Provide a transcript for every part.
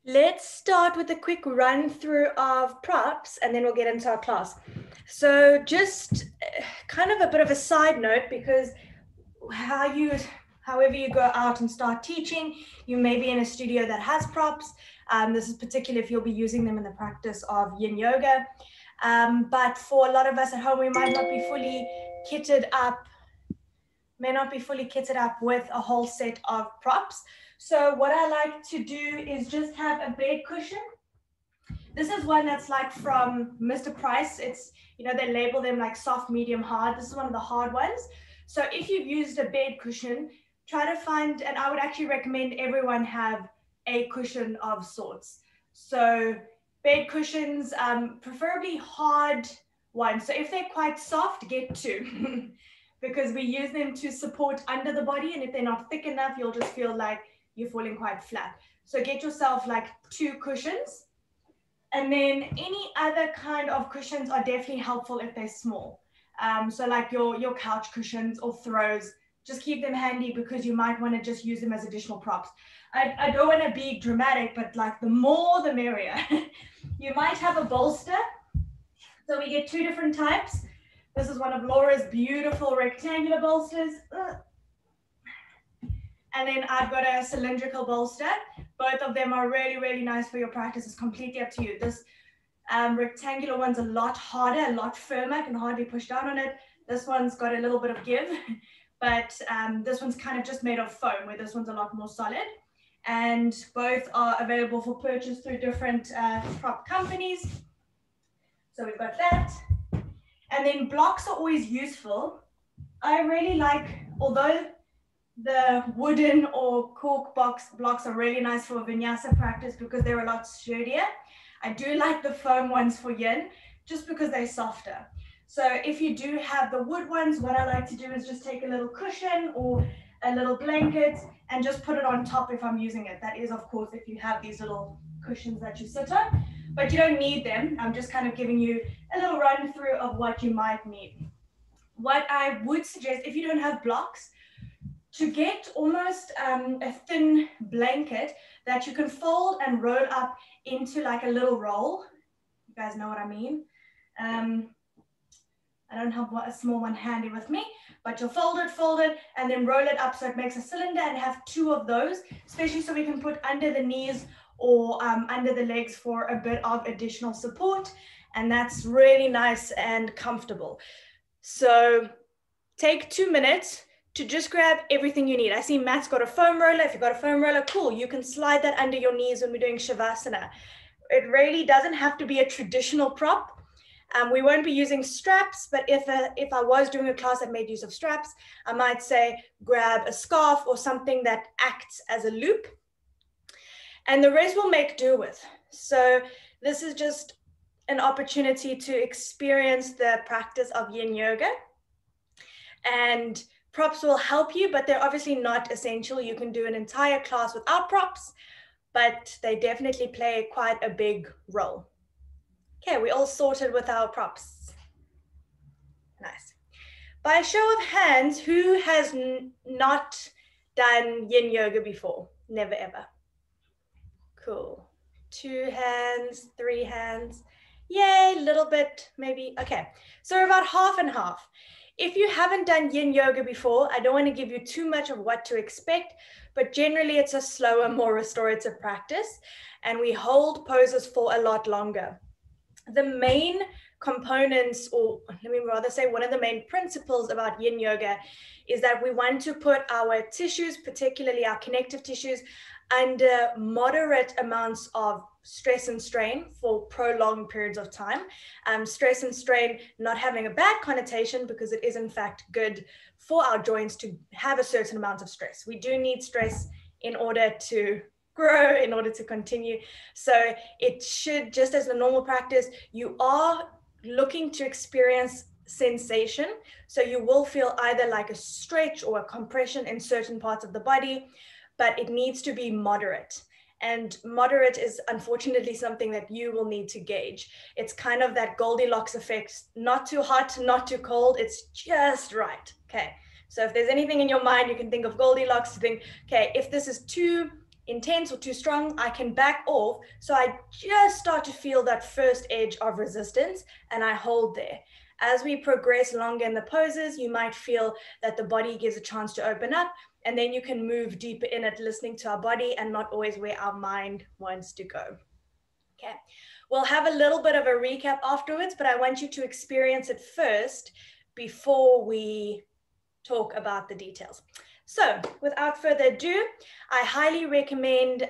Let's start with a quick run through of props and then we'll get into our class. So just kind of a bit of a side note, because however you go out and start teaching, you may be in a studio that has props. This is particularly if you'll be using them in the practice of Yin Yoga. But for a lot of us at home, we might not be fully kitted up with a whole set of props. So what I like to do is just have a bed cushion. This is one that's like from Mr. Price. It's, they label them like soft, medium, hard. This is one of the hard ones. So if you've used a bed cushion, try to find, and I would actually recommend everyone have a cushion of sorts. So bed cushions, preferably hard ones. So if they're quite soft, get two. Because we use them to support under the body, and if they're not thick enough, you'll just feel like you're falling quite flat. So get yourself like 2 cushions, and then any other kind of cushions are definitely helpful if they're small. So like your couch cushions or throws, just keep them handy because you might want to just use them as additional props. I don't want to be dramatic, but like the more the merrier. You might have a bolster. So we get 2 different types. This is one of Laura's beautiful rectangular bolsters. And then I've got a cylindrical bolster. Both of them are really, really nice for your practice. It's completely up to you. This rectangular one's a lot harder, a lot firmer. I can hardly push down on it. This one's got a little bit of give, but this one's kind of just made of foam, where this one's a lot more solid. And both are available for purchase through different prop companies. So we've got that. And then blocks are always useful. I really like, although the wooden or cork blocks are really nice for vinyasa practice because they're a lot sturdier, I do like the foam ones for yin just because they're softer. So if you do have the wood ones, what I like to do is just take a little cushion or a little blanket and just put it on top if I'm using it. That is, of course, if you have these little cushions that you sit on, but you don't need them. I'm just kind of giving you a little run through of what you might need. What I would suggest, if you don't have blocks, to get almost a thin blanket that you can fold and roll up into like a little roll. You guys know what I mean? I don't have a small one handy with me, but you'll fold it, and then roll it up so it makes a cylinder, and have 2 of those, especially so we can put under the knees or under the legs for a bit of additional support. And that's really nice and comfortable. So take 2 minutes to just grab everything you need. I see Matt's got a foam roller. If you've got a foam roller, cool. You can slide that under your knees when we're doing Shavasana. It really doesn't have to be a traditional prop. We won't be using straps, but if I was doing a class that made use of straps, I might say grab a scarf or something that acts as a loop. And the rest we'll make do with. So this is just an opportunity to experience the practice of Yin Yoga. And props will help you, but they're obviously not essential. You can do an entire class without props, but they definitely play quite a big role. Okay, we all sorted with our props. Nice. By a show of hands, who has not done Yin Yoga before? Never ever. Cool. 2 hands, 3 hands. Yay, little bit, maybe. Okay, so we're about half and half. If you haven't done Yin Yoga before, I don't want to give you too much of what to expect, but generally it's a slower, more restorative practice, and we hold poses for a lot longer. The main components, or let me rather say one of the main principles about Yin Yoga, is that we want to put our tissues, particularly our connective tissues, under moderate amounts of stress and strain for prolonged periods of time. Stress and strain not having a bad connotation, because it is in fact good for our joints to have a certain amount of stress. We do need stress in order to grow, in order to continue. So it should, just as a normal practice, you are looking to experience sensation. So you will feel either like a stretch or a compression in certain parts of the body, but it needs to be moderate. And moderate is unfortunately something that you will need to gauge. It's kind of that Goldilocks effect, not too hot, not too cold, it's just right. Okay, so if there's anything in your mind, you can think of Goldilocks to think, okay, if this is too intense or too strong, I can back off. So I just start to feel that first edge of resistance and I hold there. As we progress longer in the poses, you might feel that the body gives a chance to open up, and then you can move deeper in it, listening to our body and not always where our mind wants to go. Okay, we'll have a little bit of a recap afterwards, but I want you to experience it first before we talk about the details. So without further ado, I highly recommend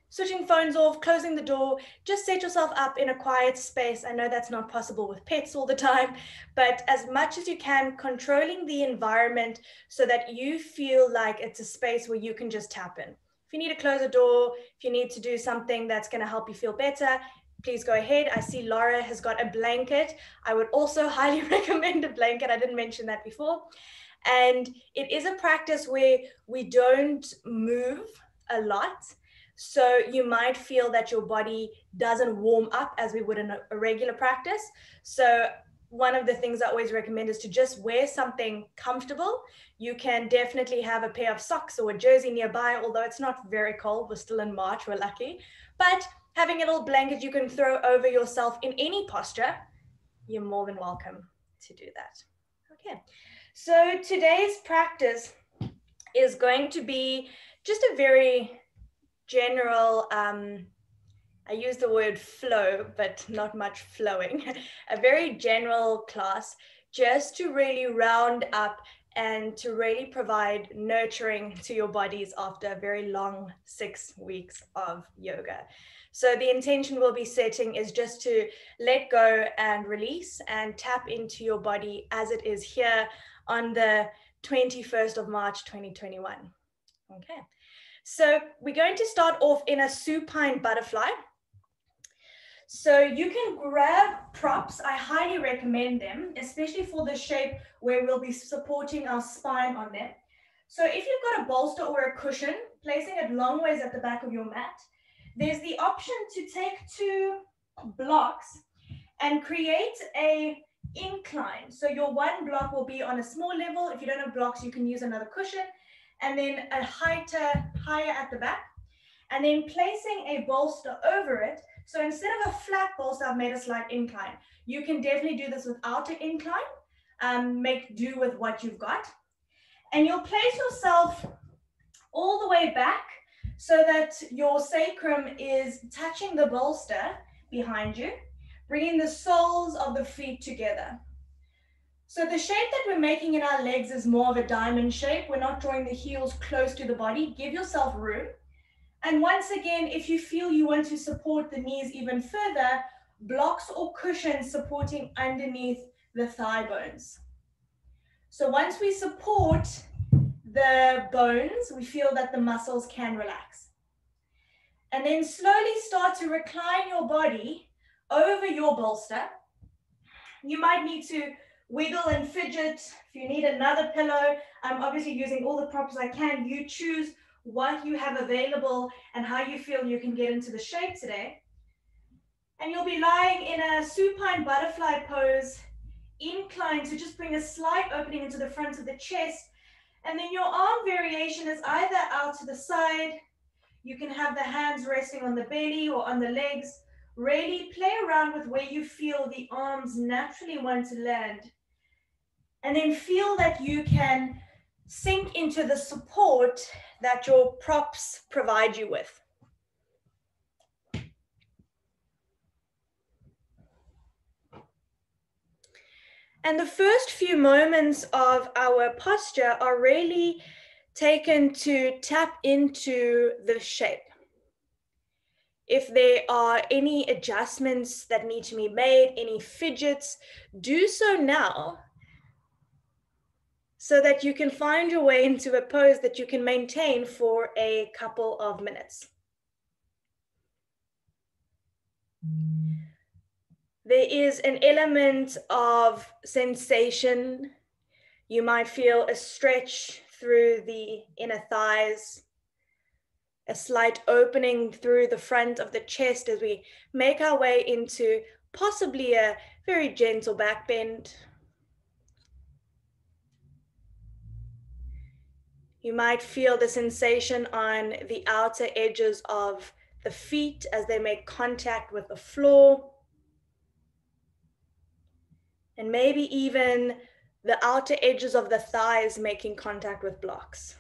switching phones off, closing the door, just set yourself up in a quiet space. I know that's not possible with pets all the time, but as much as you can, controlling the environment so that you feel like it's a space where you can just tap in. If you need to close a door, if you need to do something that's going to help you feel better, please go ahead. I see Laura has got a blanket. I would also highly recommend a blanket. I didn't mention that before. And it is a practice where we don't move a lot. So you might feel that your body doesn't warm up as we would in a regular practice. So one of the things I always recommend is to just wear something comfortable. You can definitely have a pair of socks or a jersey nearby, although it's not very cold. We're still in March, we're lucky. But having a little blanket you can throw over yourself in any posture, you're more than welcome to do that. Okay. So today's practice is going to be just a very general, I use the word flow, but not much flowing, a very general class just to really round up and to really provide nurturing to your bodies after a very long 6 weeks of yoga. So the intention we'll be setting is just to let go and release and tap into your body as it is here on the 21st of March, 2021. Okay, so we're going to start off in a supine butterfly. So you can grab props. I highly recommend them, especially for the shape where we'll be supporting our spine on them. So if you've got a bolster or a cushion, placing it long ways at the back of your mat, there's the option to take 2 blocks and create a incline. So your one block will be on a small level. If you don't have blocks, you can use another cushion, and then a higher at the back, and then placing a bolster over it. So instead of a flat bolster, I've made a slight incline. You can definitely do this without an incline. Make do with what you've got. And you'll place yourself all the way back so that your sacrum is touching the bolster behind you, bringing the soles of the feet together. So the shape that we're making in our legs is more of a diamond shape. We're not drawing the heels close to the body. Give yourself room. And once again, if you feel you want to support the knees even further, blocks or cushions supporting underneath the thigh bones. So once we support the bones, we feel that the muscles can relax. And then slowly start to recline your body over your bolster. You might need to wiggle and fidget. If you need another pillow, I'm obviously using all the props I can. You choose what you have available and how you feel you can get into the shape today. And you'll be lying in a supine butterfly pose, inclined, to just bring a slight opening into the front of the chest. And then your arm variation is either out to the side. You can have the hands resting on the belly or on the legs. Really play around with where you feel the arms naturally want to land. And then feel that you can sink into the support that your props provide you with. And the first few moments of our posture are really taken to tap into the shape. If there are any adjustments that need to be made, any fidgets, do so now so that you can find your way into a pose that you can maintain for a couple of minutes. There is an element of sensation. You might feel a stretch through the inner thighs, a slight opening through the front of the chest as we make our way into possibly a very gentle back bend. You might feel the sensation on the outer edges of the feet as they make contact with the floor. And maybe even the outer edges of the thighs making contact with blocks.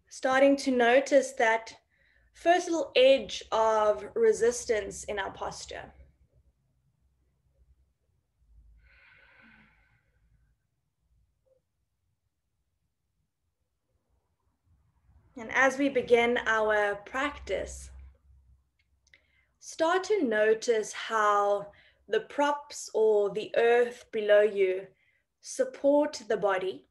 Starting to notice that first little edge of resistance in our posture. And as we begin our practice, start to notice how the props or the earth below you support the body.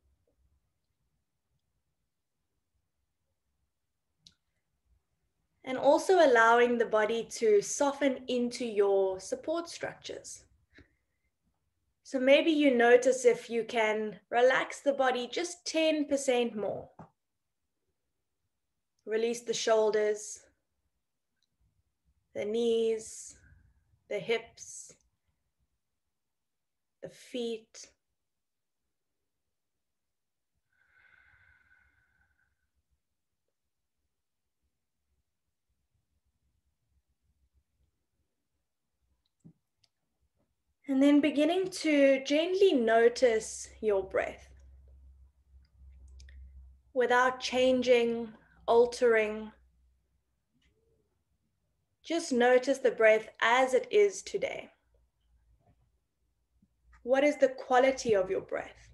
And also allowing the body to soften into your support structures. So maybe you notice if you can relax the body just 10% more. Release the shoulders, the knees, the hips, the feet. And then beginning to gently notice your breath without changing, altering. Just notice the breath as it is today. What is the quality of your breath?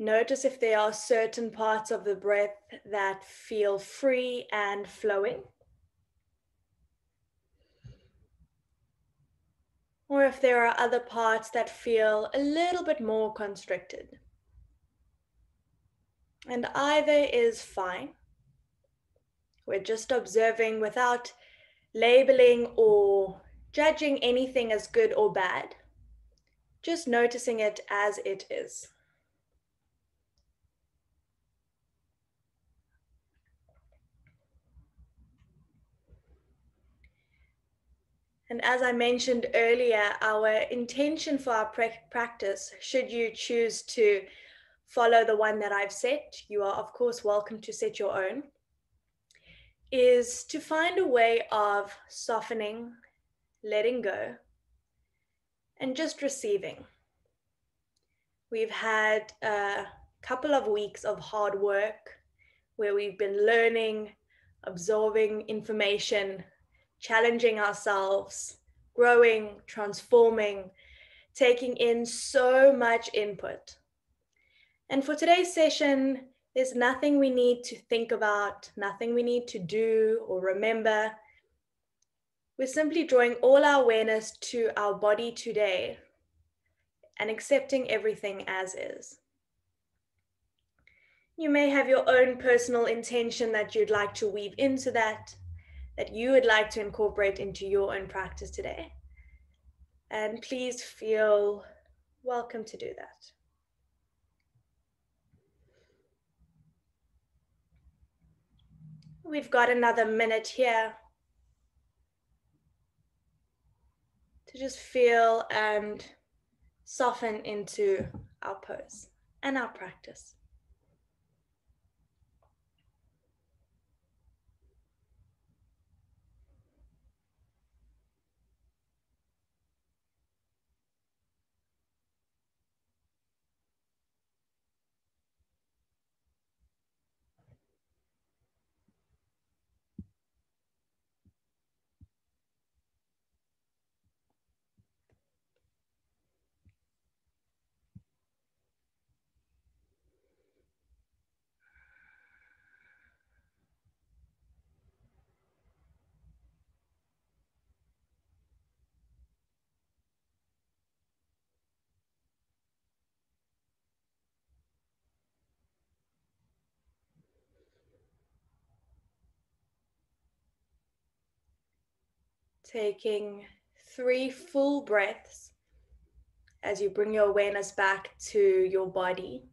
Notice if there are certain parts of the breath that feel free and flowing, or if there are other parts that feel a little bit more constricted. And either is fine. We're just observing without labeling or judging anything as good or bad, just noticing it as it is. And as I mentioned earlier, our intention for our practice, should you choose to follow the one that I've set, you are of course welcome to set your own, is to find a way of softening, letting go, and just receiving. We've had a couple of weeks of hard work where we've been learning, absorbing information, challenging ourselves, growing, transforming, taking in so much input. And for today's session, there's nothing we need to think about, nothing we need to do or remember. We're simply drawing all our awareness to our body today and accepting everything as is. You may have your own personal intention that you'd like to weave into that you would like to incorporate into your own practice today. And please feel welcome to do that. We've got another minute here to just feel and soften into our pose and our practice. Taking 3 full breaths as you bring your awareness back to your body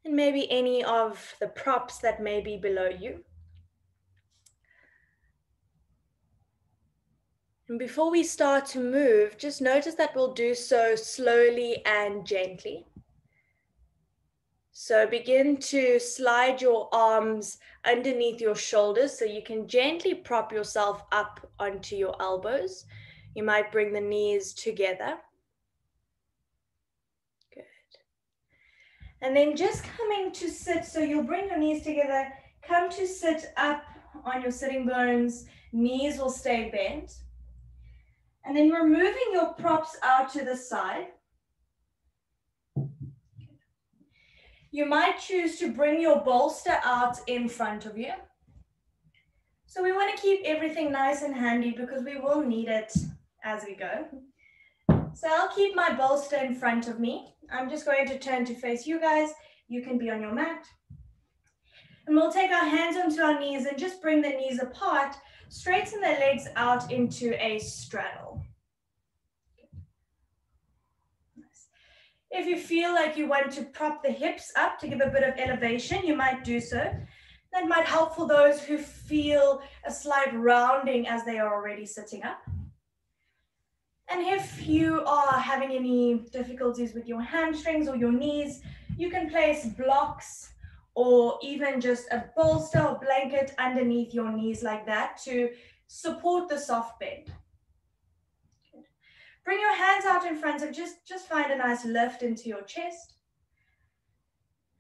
and maybe any of the props that may be below you. And before we start to move, just notice that we'll do so slowly and gently. So begin to slide your arms underneath your shoulders so you can gently prop yourself up onto your elbows. You might bring the knees together. Good. And then just coming to sit, so you'll bring your knees together, come to sit up on your sitting bones, knees will stay bent. And then we're moving your props out to the side. You might choose to bring your bolster out in front of you. So we want to keep everything nice and handy because we will need it as we go. So I'll keep my bolster in front of me. I'm just going to turn to face you guys. You can be on your mat. And we'll take our hands onto our knees and just bring the knees apart, straighten the legs out into a straddle. Nice. If you feel like you want to prop the hips up to give a bit of elevation, you might do so. That might help for those who feel a slight rounding as they are already sitting up. And if you are having any difficulties with your hamstrings or your knees, you can place blocks or even just a bolster or blanket underneath your knees like that to support the soft bend. Good. Bring your hands out in front of, just find a nice lift into your chest.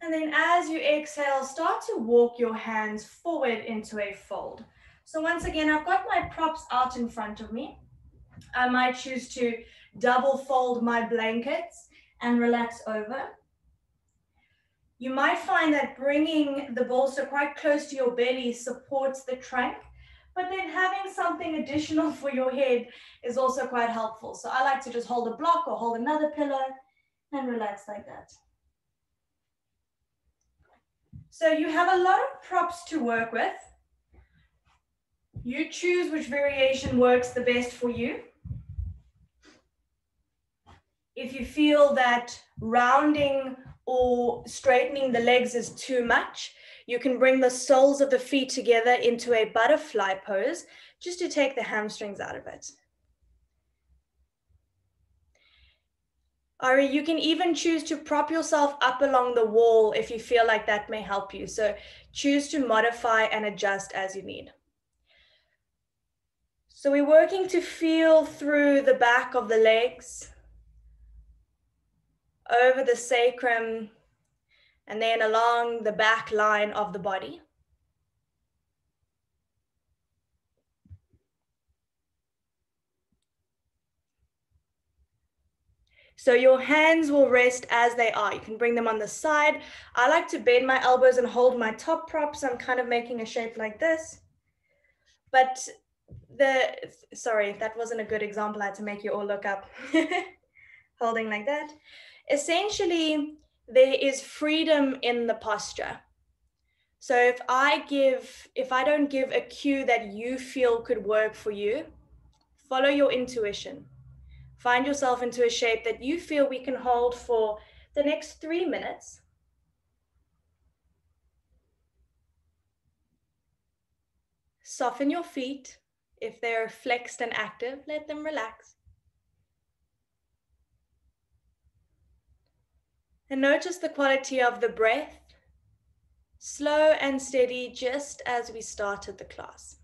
And then as you exhale, start to walk your hands forward into a fold. So once again, I've got my props out in front of me. I might choose to double fold my blankets and relax over. You might find that bringing the bolster quite close to your belly supports the trunk, but then having something additional for your head is also quite helpful. So I like to just hold a block or hold another pillow and relax like that. So you have a lot of props to work with. You choose which variation works the best for you. If you feel that rounding or straightening the legs is too much, you can bring the soles of the feet together into a butterfly pose just to take the hamstrings out of it. Ari, you can even choose to prop yourself up along the wall if you feel like that may help you. So choose to modify and adjust as you need. So we're working to feel through the back of the legs, over the sacrum, and then along the back line of the body. So your hands will rest as they are. You can bring them on the side. I like to bend my elbows and hold my top prop. So I'm kind of making a shape like this. But sorry, that wasn't a good example. I had to make you all look up. Holding like that. Essentially, there is freedom in the posture. So if I don't give a cue that you feel could work for you, follow your intuition. Find yourself into a shape that you feel we can hold for the next 3 minutes. Soften your feet. If they're flexed and active, let them relax. And notice the quality of the breath, slow and steady, just as we started the class.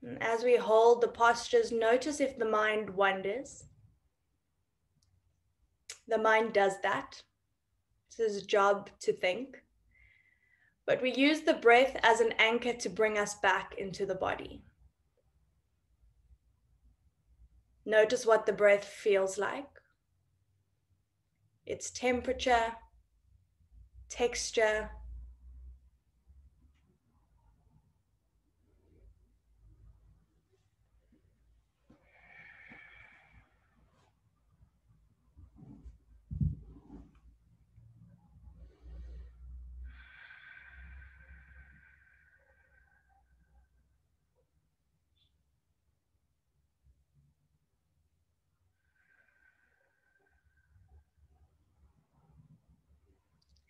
And as we hold the postures, notice if the mind wanders. The mind does that. It's its job to think. But we use the breath as an anchor to bring us back into the body. Notice what the breath feels like. Its temperature, texture.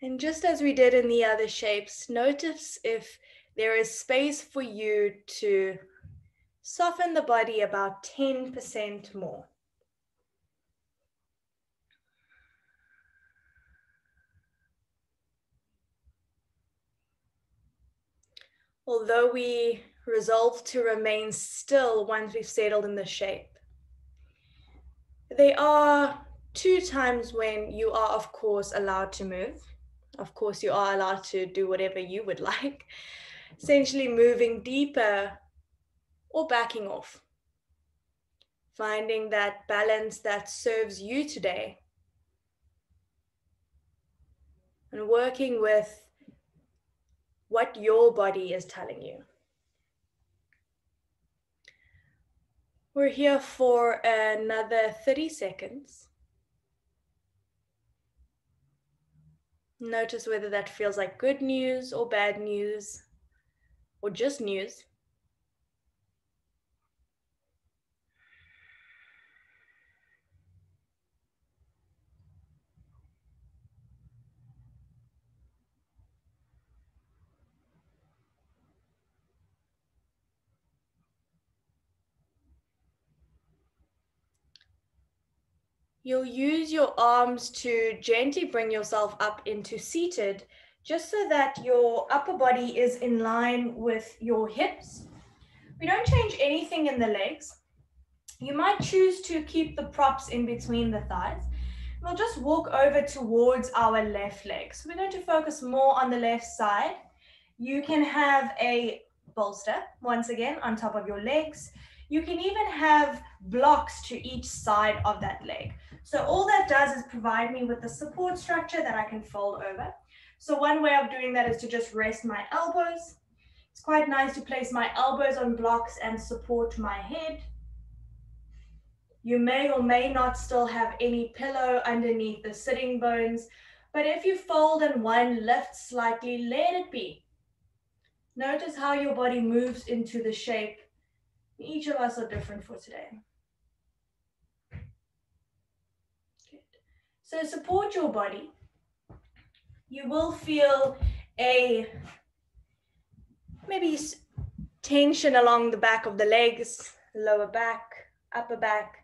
And just as we did in the other shapes, notice if there is space for you to soften the body about 10% more. Although we resolve to remain still once we've settled in the shape, there are 2 times when you are, of course, allowed to move. Of course, you are allowed to do whatever you would like, essentially moving deeper or backing off, finding that balance that serves you today, and working with what your body is telling you. We're here for another 30 seconds. Notice whether that feels like good news or bad news or just news. You'll use your arms to gently bring yourself up into seated, just so that your upper body is in line with your hips. We don't change anything in the legs. You might choose to keep the props in between the thighs. We'll just walk over towards our left leg. So we're going to focus more on the left side. You can have a bolster, once again, on top of your legs. You can even have blocks to each side of that leg. So all that does is provide me with the support structure that I can fold over. So one way of doing that is to just rest my elbows. It's quite nice to place my elbows on blocks and support my head. You may or may not still have any pillow underneath the sitting bones, but if you fold and one lifts slightly, let it be. Notice how your body moves into the shape. Each of us are different for today. Good. So support your body. You will feel a maybe tension along the back of the legs, lower back, upper back.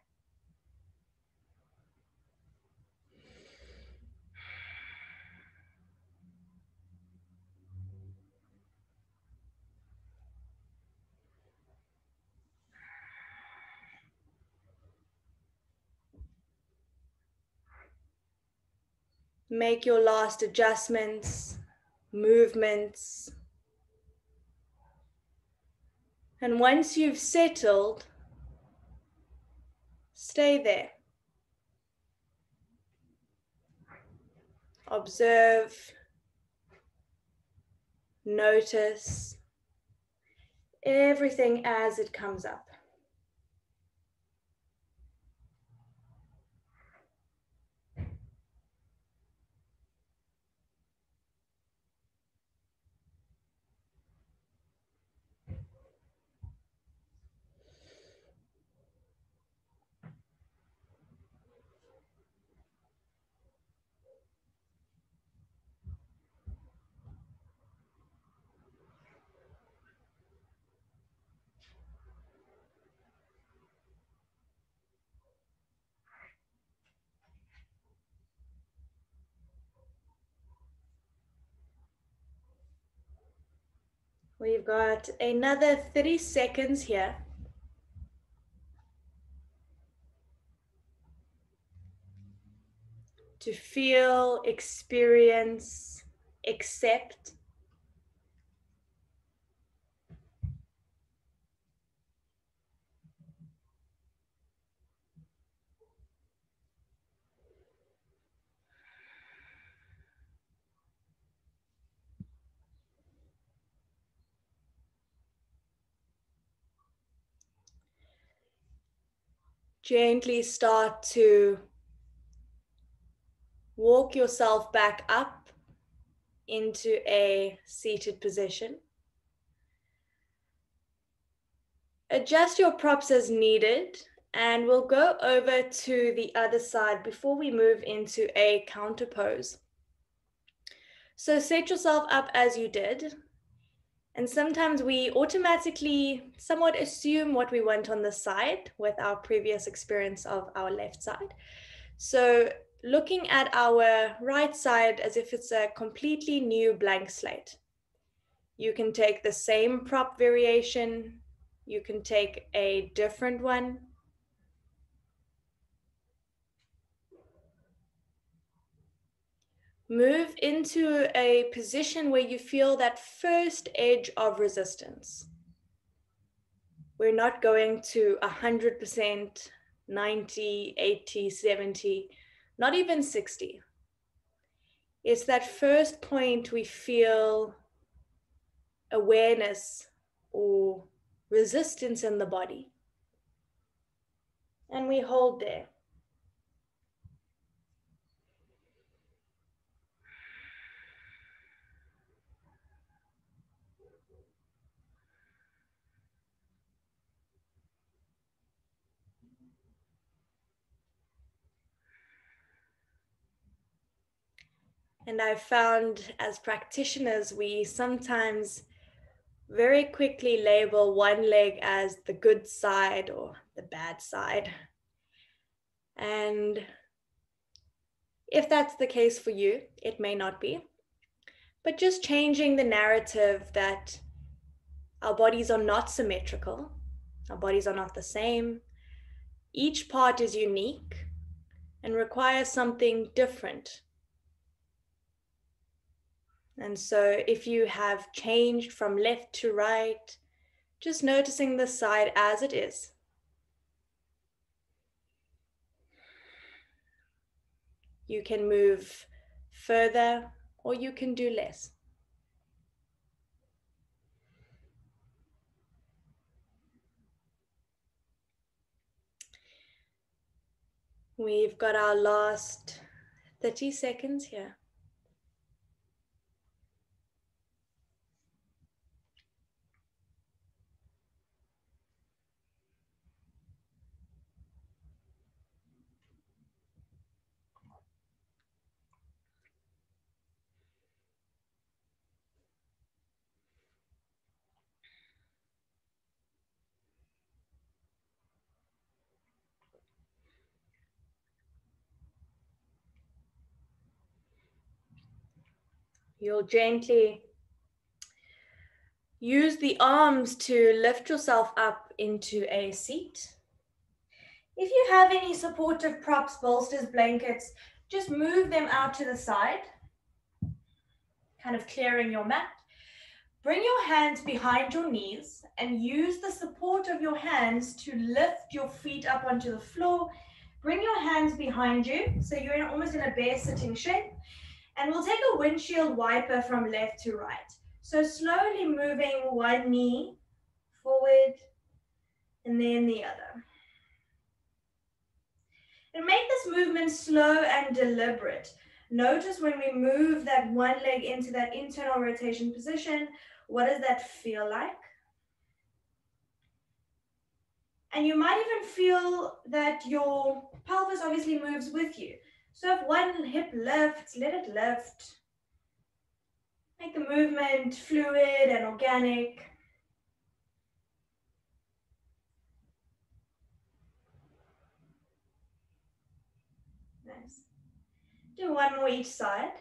Make your last adjustments, movements. And once you've settled, stay there. Observe, notice everything as it comes up. We've got another 30 seconds here. To feel, experience, accept. Gently start to walk yourself back up into a seated position. Adjust your props as needed, and we'll go over to the other side before we move into a counter pose. So set yourself up as you did. And sometimes we automatically somewhat assume what we want on the side with our previous experience of our left side. So looking at our right side as if it's a completely new blank slate. You can take the same prop variation. You can take a different one. Move into a position where you feel that first edge of resistance. We're not going to 100%, 90, 80, 70, not even 60. It's that first point we feel awareness or resistance in the body. And we hold there. And I've found as practitioners, we sometimes very quickly label one leg as the good side or the bad side. And if that's the case for you, it may not be. But just changing the narrative that our bodies are not symmetrical, our bodies are not the same. Each part is unique and requires something different. And so if you have changed from left to right, just noticing the side as it is. You can move further or you can do less. We've got our last 30 seconds here. You'll gently use the arms to lift yourself up into a seat. If you have any supportive props, bolsters, blankets, just move them out to the side, kind of clearing your mat. Bring your hands behind your knees and use the support of your hands to lift your feet up onto the floor. Bring your hands behind you, so you're almost in a bear sitting shape. And we'll take a windshield wiper from left to right. So slowly moving one knee forward and then the other. And make this movement slow and deliberate. Notice when we move that one leg into that internal rotation position, what does that feel like? And you might even feel that your pelvis obviously moves with you. So if one hip lifts, let it lift. Make the movement fluid and organic. Nice. Do one more each side.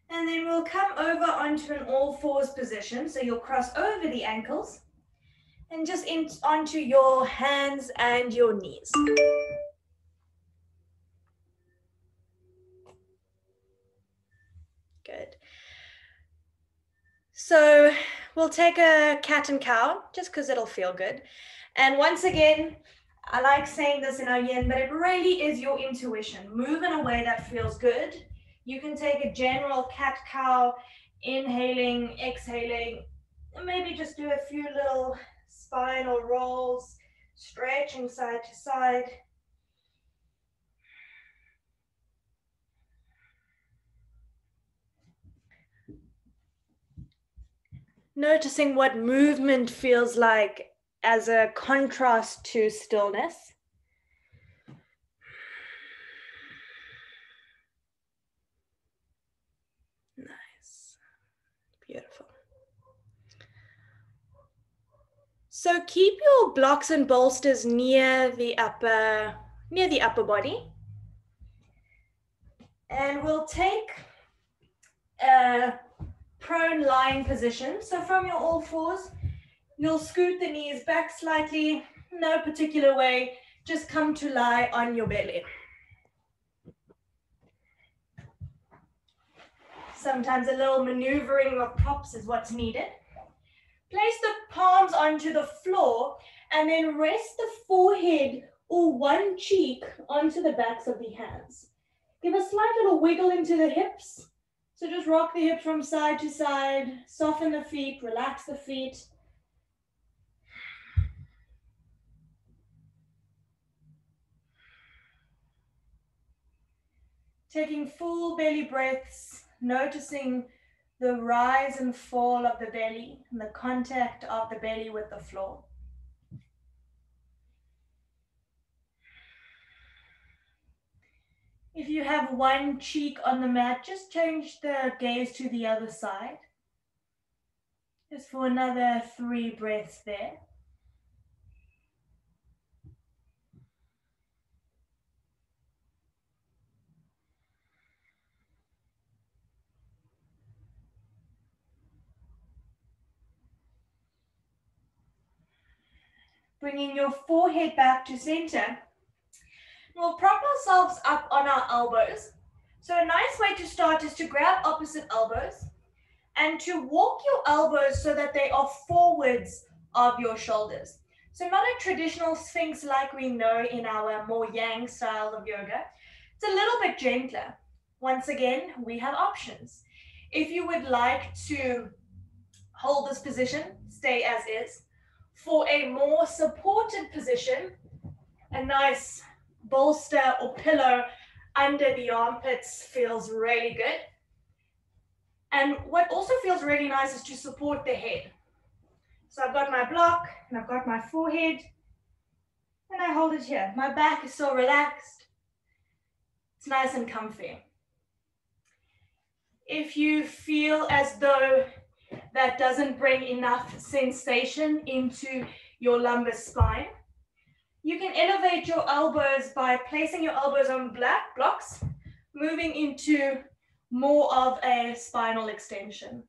And then we'll come over onto an all fours position. So you'll cross over the ankles and just onto your hands and your knees. Good. So we'll take a cat and cow just because it'll feel good. And once again, I like saying this in our yin, but it really is your intuition. Move in a way that feels good. You can take a general cat-cow, inhaling, exhaling, and maybe just do a few little spinal rolls, stretching side to side. Noticing what movement feels like as a contrast to stillness. Beautiful. So keep your blocks and bolsters near the upper body. And we'll take a prone lying position. So from your all fours, you'll scoot the knees back slightly, no particular way, just come to lie on your belly. Sometimes a little maneuvering of props is what's needed. Place the palms onto the floor and then rest the forehead or one cheek onto the backs of the hands. Give a slight little wiggle into the hips. So just rock the hips from side to side, soften the feet, relax the feet. Taking full belly breaths, noticing the rise and fall of the belly and the contact of the belly with the floor. If you have one cheek on the mat, just change the gaze to the other side. Just for another 3 breaths there. Bringing your forehead back to center. We'll prop ourselves up on our elbows. So a nice way to start is to grab opposite elbows and to walk your elbows so that they are forwards of your shoulders. So not a traditional sphinx like we know in our more yang style of yoga. It's a little bit gentler. Once again, we have options. If you would like to hold this position, stay as is. For a more supported position, a nice bolster or pillow under the armpits feels really good. And what also feels really nice is to support the head. So I've got my block and I've got my forehead and I hold it here. My back is so relaxed. It's nice and comfy. If you feel as though that doesn't bring enough sensation into your lumbar spine, you can elevate your elbows by placing your elbows on black blocks, moving into more of a spinal extension.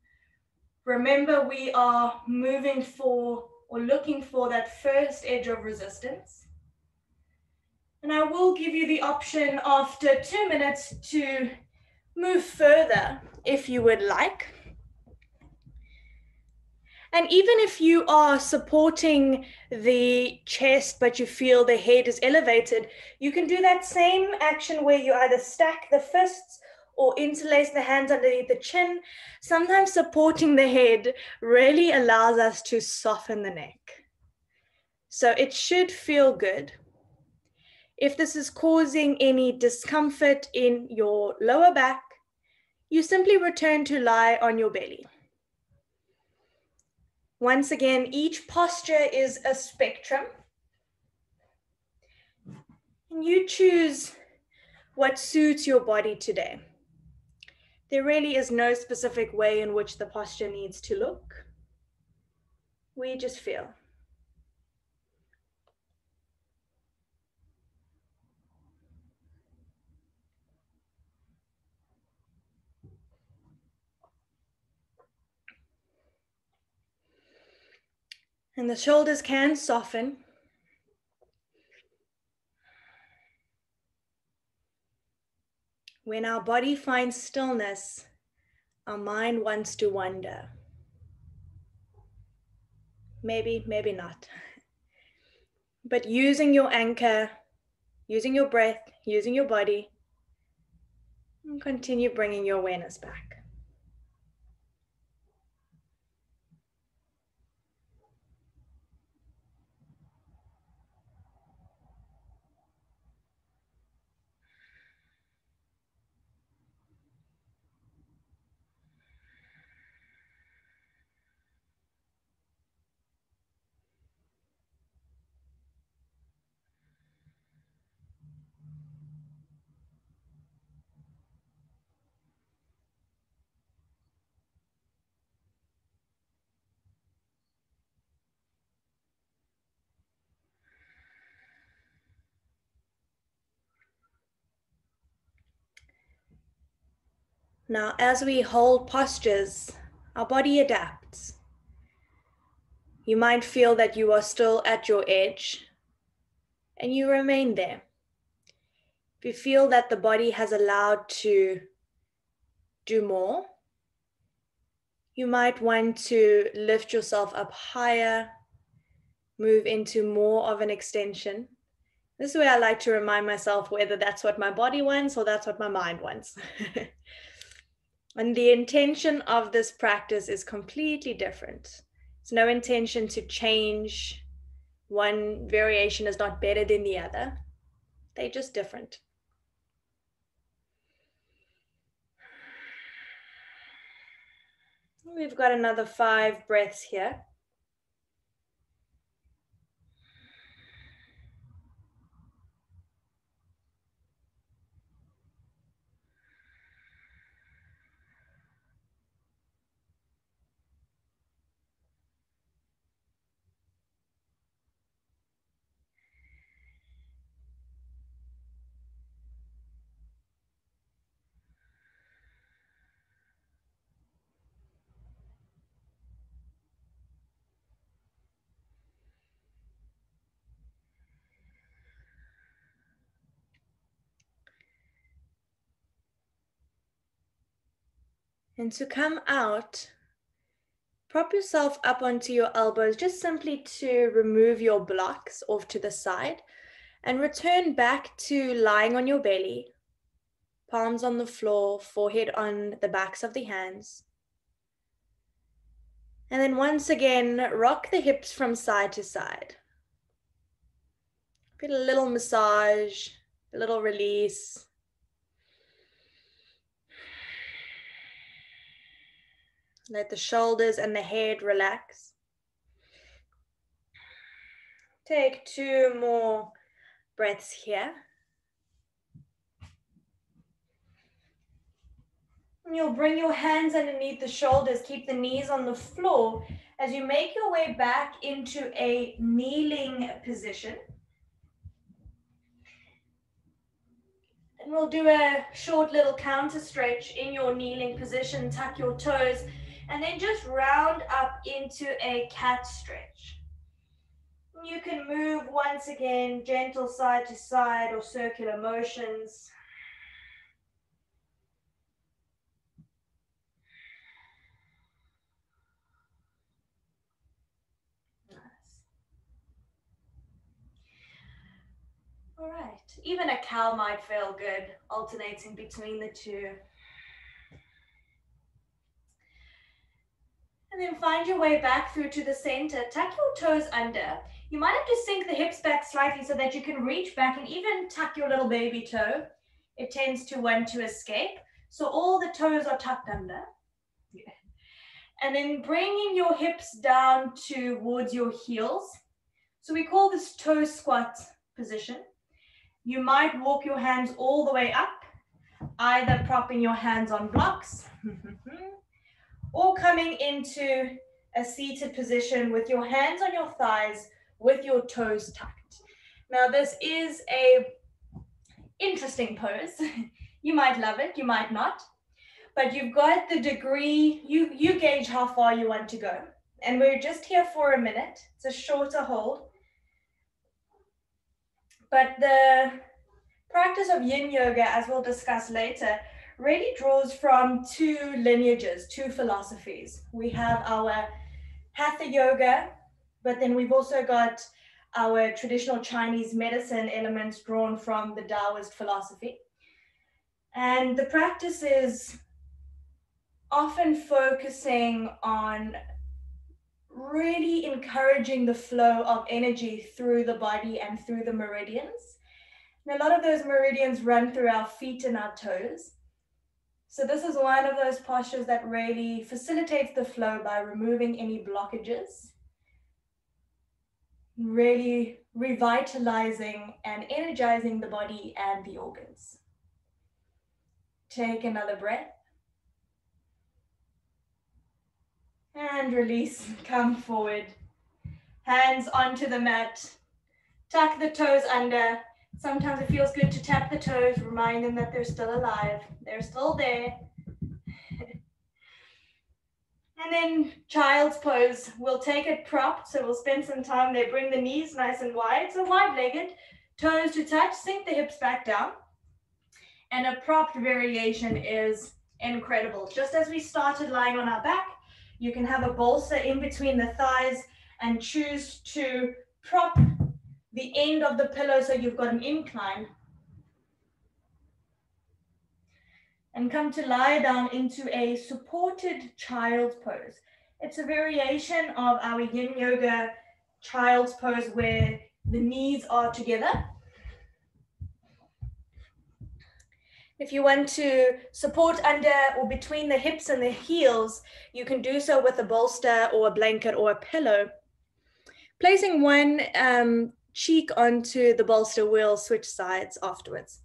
Remember, we are moving for or looking for that first edge of resistance. And I will give you the option after 2 minutes to move further if you would like. And even if you are supporting the chest, but you feel the head is elevated, you can do that same action where you either stack the fists or interlace the hands underneath the chin. Sometimes supporting the head really allows us to soften the neck. So it should feel good. If this is causing any discomfort in your lower back, you simply return to lie on your belly. Once again, each posture is a spectrum. And you choose what suits your body today. There really is no specific way in which the posture needs to look. We just feel. And the shoulders can soften. When our body finds stillness, our mind wants to wander. Maybe, maybe not. But using your anchor, using your breath, using your body, and continue bringing your awareness back. Now, as we hold postures, our body adapts. You might feel that you are still at your edge, and you remain there. If you feel that the body has allowed to do more, you might want to lift yourself up higher, move into more of an extension. This is where I like to remind myself whether that's what my body wants or that's what my mind wants. And the intention of this practice is completely different. It's no intention to change. One variation is not better than the other. They're just different. We've got another 5 breaths here. And to come out, prop yourself up onto your elbows, just simply to remove your blocks off to the side, and return back to lying on your belly, palms on the floor, forehead on the backs of the hands. And then once again, rock the hips from side to side. Get a little massage, a little release. Let the shoulders and the head relax. Take 2 more breaths here. And you'll bring your hands underneath the shoulders, keep the knees on the floor as you make your way back into a kneeling position. And we'll do a short little counter stretch in your kneeling position, tuck your toes, and then just round up into a cat stretch. You can move once again, gentle side to side or circular motions. Nice. All right, even a cow might feel good, alternating between the two. And then find your way back through to the center. Tuck your toes under. You might have to sink the hips back slightly so that you can reach back and even tuck your little baby toe. It tends to want to escape. So all the toes are tucked under. Yeah. And then bringing your hips down towards your heels. So we call this toe squat position. You might walk your hands all the way up, either propping your hands on blocks or coming into a seated position with your hands on your thighs with your toes tucked. Now this is a interesting pose. You might love it, you might not, but you've got the degree, you gauge how far you want to go. And we're just here for a minute. It's a shorter hold. But the practice of Yin Yoga, as we'll discuss later, really draws from 2 lineages, 2 philosophies. We have our Hatha Yoga, but then we've also got our traditional Chinese medicine elements drawn from the Taoist philosophy. And the practice is often focusing on really encouraging the flow of energy through the body and through the meridians. And a lot of those meridians run through our feet and our toes. So this is one of those postures that really facilitates the flow by removing any blockages, really revitalizing and energizing the body and the organs. Take another breath. And release, come forward. Hands onto the mat. Tuck the toes under. Sometimes it feels good to tap the toes, remind them that they're still alive. They're still there. And then child's pose, we'll take it propped, so we'll spend some time there, bring the knees nice and wide, so wide-legged, toes to touch, sink the hips back down. And a propped variation is incredible. Just as we started lying on our back, you can have a bolster in between the thighs and choose to prop the end of the pillow so you've got an incline. And come to lie down into a supported child's pose. It's a variation of our Yin Yoga child's pose where the knees are together. If you want to support under or between the hips and the heels, you can do so with a bolster or a blanket or a pillow. Placing one cheek onto the bolster, we'll switch sides afterwards.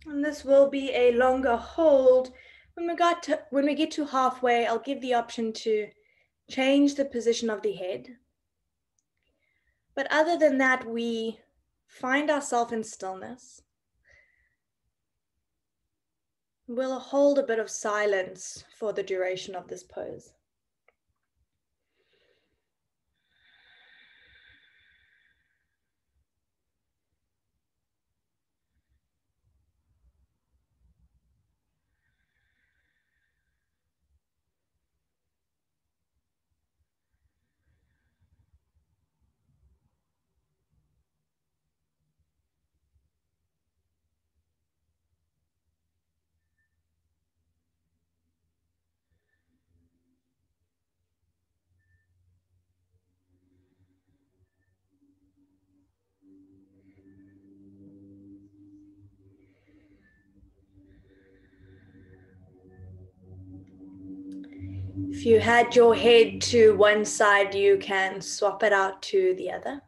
And this will be a longer hold. When we get to halfway, I'll give the option to change the position of the head. But other than that, we find ourselves in stillness. We'll hold a bit of silence for the duration of this pose. If you had your head to one side, you can swap it out to the other.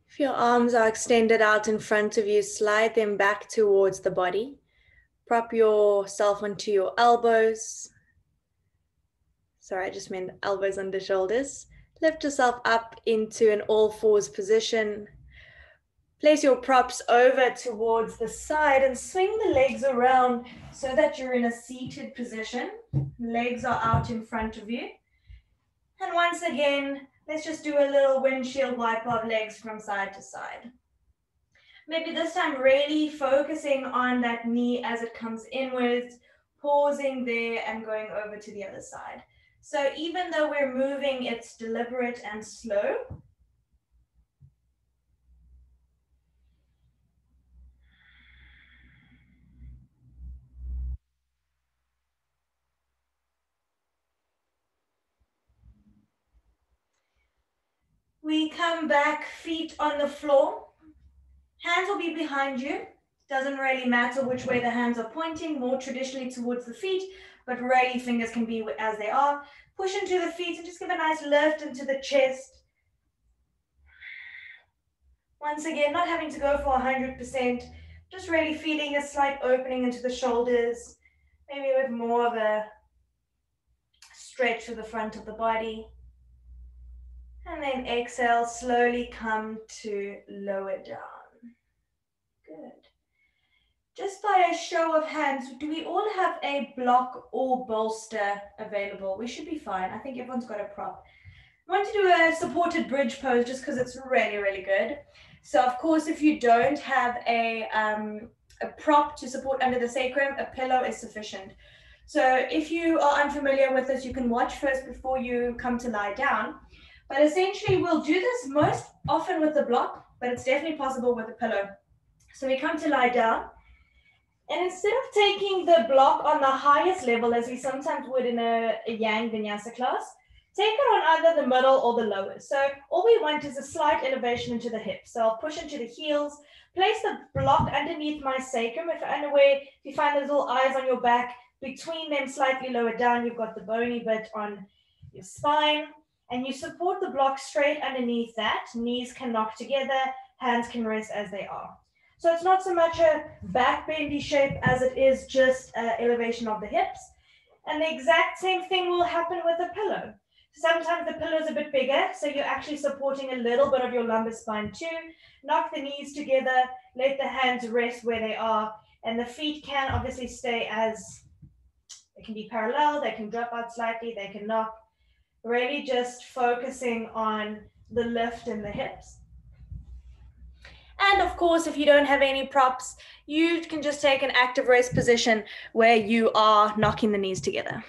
If your arms are extended out in front of you, slide them back towards the body. Prop yourself onto your elbows. Sorry, I just meant elbows under shoulders. Lift yourself up into an all fours position. Place your props over towards the side and swing the legs around so that you're in a seated position. Legs are out in front of you. And once again, let's just do a little windshield wipe of legs from side to side. Maybe this time really focusing on that knee as it comes inwards, pausing there and going over to the other side. So even though we're moving, it's deliberate and slow. We come back, feet on the floor. Hands will be behind you. Doesn't really matter which way the hands are pointing, more traditionally towards the feet, but really fingers can be as they are. Push into the feet and just give a nice lift into the chest. Once again, not having to go for 100%, just really feeling a slight opening into the shoulders, maybe with more of a stretch to the front of the body. And then exhale, slowly come to lower down. Good. Just by a show of hands, do we all have a block or bolster available? We should be fine. I think everyone's got a prop. I want to do a supported bridge pose just because it's really, really good. So of course, if you don't have a prop to support under the sacrum, a pillow is sufficient. So if you are unfamiliar with this, you can watch first before you come to lie down. But essentially, we'll do this most often with the block, but it's definitely possible with a pillow. So we come to lie down. And instead of taking the block on the highest level, as we sometimes would in a Yang Vinyasa class, take it on either the middle or the lowest. So all we want is a slight elevation into the hips. So I'll push into the heels, place the block underneath my sacrum. If you find those little eyes on your back, between them slightly lower down, you've got the bony bit on your spine. And you support the block straight underneath that. Knees can knock together, hands can rest as they are. So it's not so much a back bendy shape as it is just elevation of the hips. And the exact same thing will happen with a pillow. Sometimes the pillow is a bit bigger, so you're actually supporting a little bit of your lumbar spine too. Knock the knees together, let the hands rest where they are, and the feet can obviously stay as, they can be parallel, they can drop out slightly, they can knock. Really just focusing on the lift in the hips. And of course, if you don't have any props, you can just take an active rest position where you are knocking the knees together.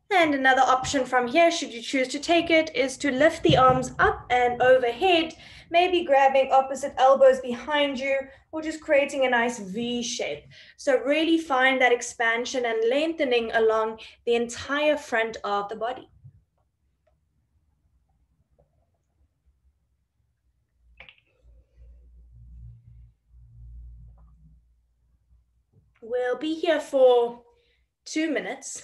And another option from here, should you choose to take it, is to lift the arms up and overhead, maybe grabbing opposite elbows behind you, or just creating a nice V shape. So really find that expansion and lengthening along the entire front of the body. We'll be here for 2 minutes.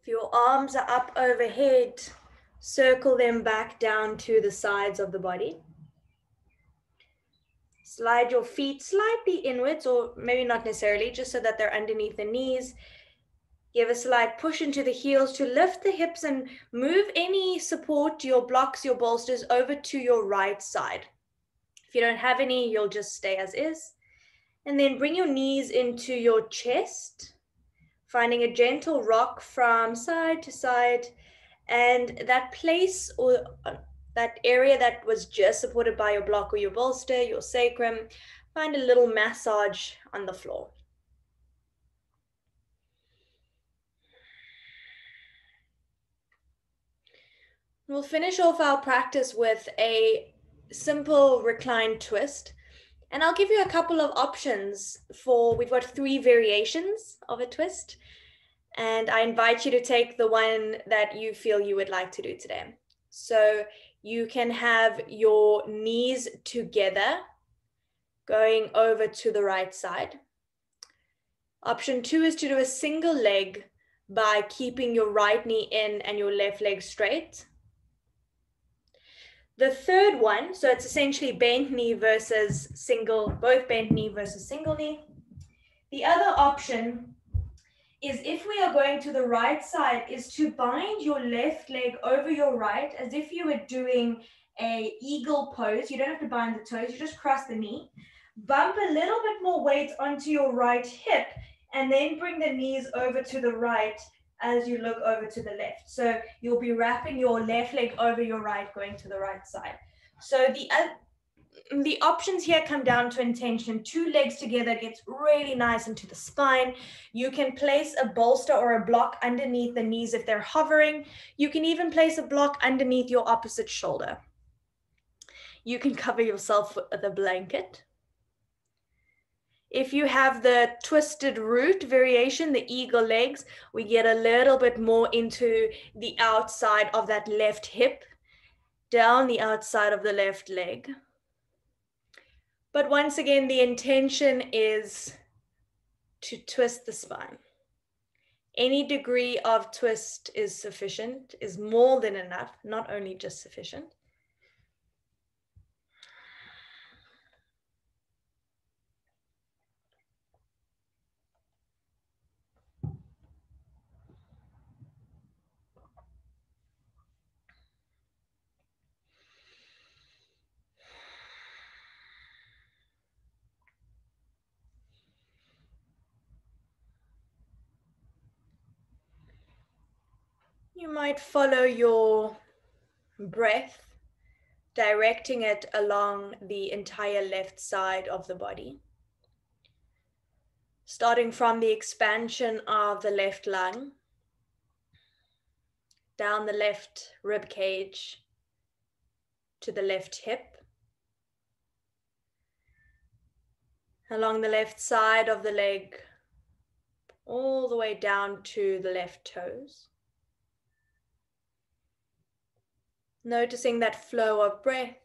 If your arms are up overhead, circle them back down to the sides of the body. Slide your feet slightly inwards, or maybe not necessarily, just so that they're underneath the knees. Give a slight push into the heels to lift the hips and move any support, your blocks, your bolsters, over to your right side. If you don't have any, you'll just stay as is. And then bring your knees into your chest, finding a gentle rock from side to side. And that place or that area that was just supported by your block or your bolster, your sacrum, find a little massage on the floor. We'll finish off our practice with a simple recline twist. And I'll give you a couple of options we've got 3 variations of a twist. And I invite you to take the one that you feel you would like to do today. So you can have your knees together going over to the right side. Option 2 is to do a single leg by keeping your right knee in and your left leg straight. The third one, so it's essentially bent knee versus both bent knee versus single knee. The other option is, if we are going to the right side, is to bind your left leg over your right as if you were doing a eagle pose. You don't have to bind the toes, you just cross the knee. Bump a little bit more weight onto your right hip and then bring the knees over to the right as you look over to the left. So you'll be wrapping your left leg over your right, going to the right side. So the options here come down to intention. 2 legs together gets really nice into the spine. You can place a bolster or a block underneath the knees if they're hovering. You can even place a block underneath your opposite shoulder. You can cover yourself with a blanket. If you have the twisted root variation, the eagle legs, we get a little bit more into the outside of that left hip, down the outside of the left leg. But once again, the intention is to twist the spine. Any degree of twist is sufficient, is more than enough, not only just sufficient. You might follow your breath, directing it along the entire left side of the body, starting from the expansion of the left lung, down the left rib cage to the left hip, along the left side of the leg, all the way down to the left toes. Noticing that flow of breath,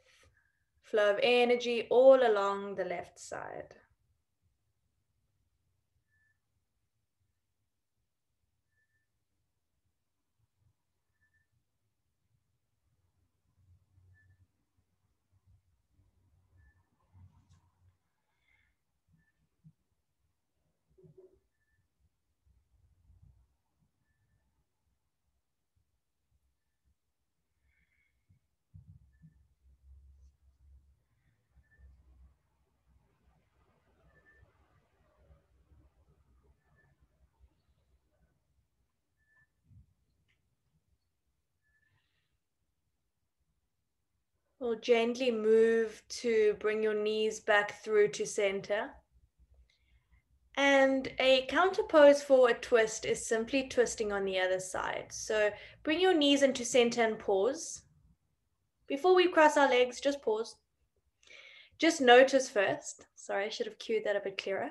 flow of energy all along the left side. We'll gently move to bring your knees back through to center. And a counter pose for a twist is simply twisting on the other side. So bring your knees into center and pause. Before we cross our legs, just pause. Just notice first. Sorry, I should have cued that a bit clearer.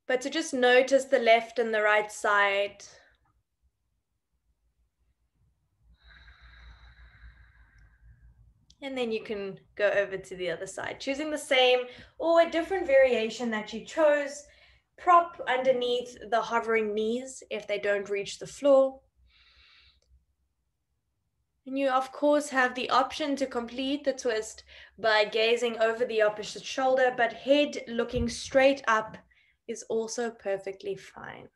But to just notice the left and the right side. And then you can go over to the other side, choosing the same or a different variation that you chose. Prop underneath the hovering knees if they don't reach the floor. And you, of course, have the option to complete the twist by gazing over the opposite shoulder, but head looking straight up is also perfectly fine.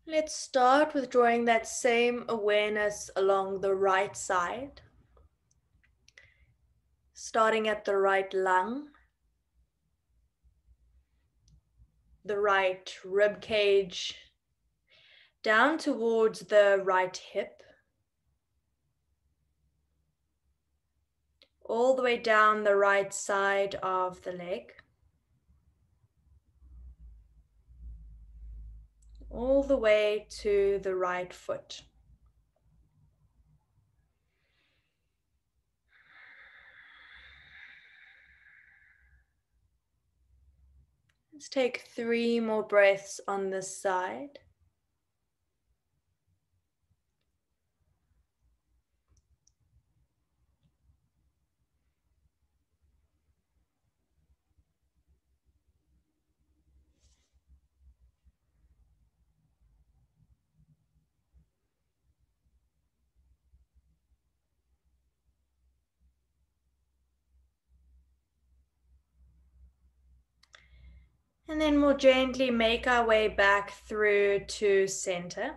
Let's start with drawing that same awareness along the right side, starting at the right lung, the right rib cage, down towards the right hip, all the way down the right side of the leg, all the way to the right foot. Let's take 3 more breaths on this side. And then we'll gently make our way back through to center.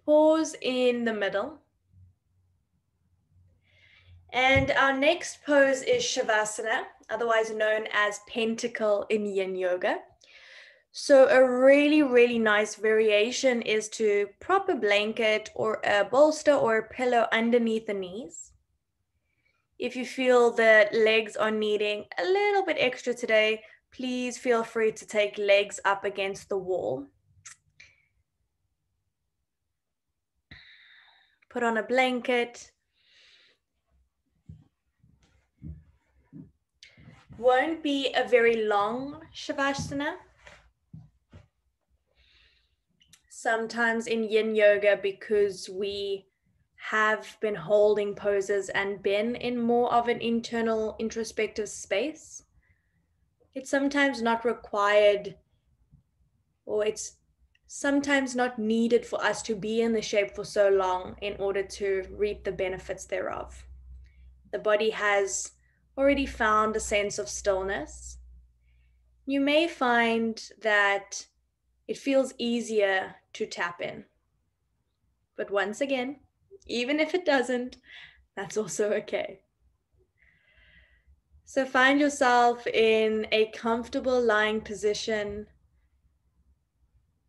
Pause in the middle. And our next pose is Shavasana, otherwise known as pentacle in Yin Yoga. So a really, really nice variation is to prop a blanket or a bolster or a pillow underneath the knees. If you feel the legs are needing a little bit extra today, please feel free to take legs up against the wall. Put on a blanket. Won't be a very long Shavasana. Sometimes in Yin Yoga, because we have been holding poses and been in more of an internal introspective space, it's sometimes not required, or it's sometimes not needed for us to be in the shape for so long in order to reap the benefits thereof. The body has already found a sense of stillness. You may find that it feels easier to tap in. But once again, even if it doesn't, that's also okay. So find yourself in a comfortable lying position.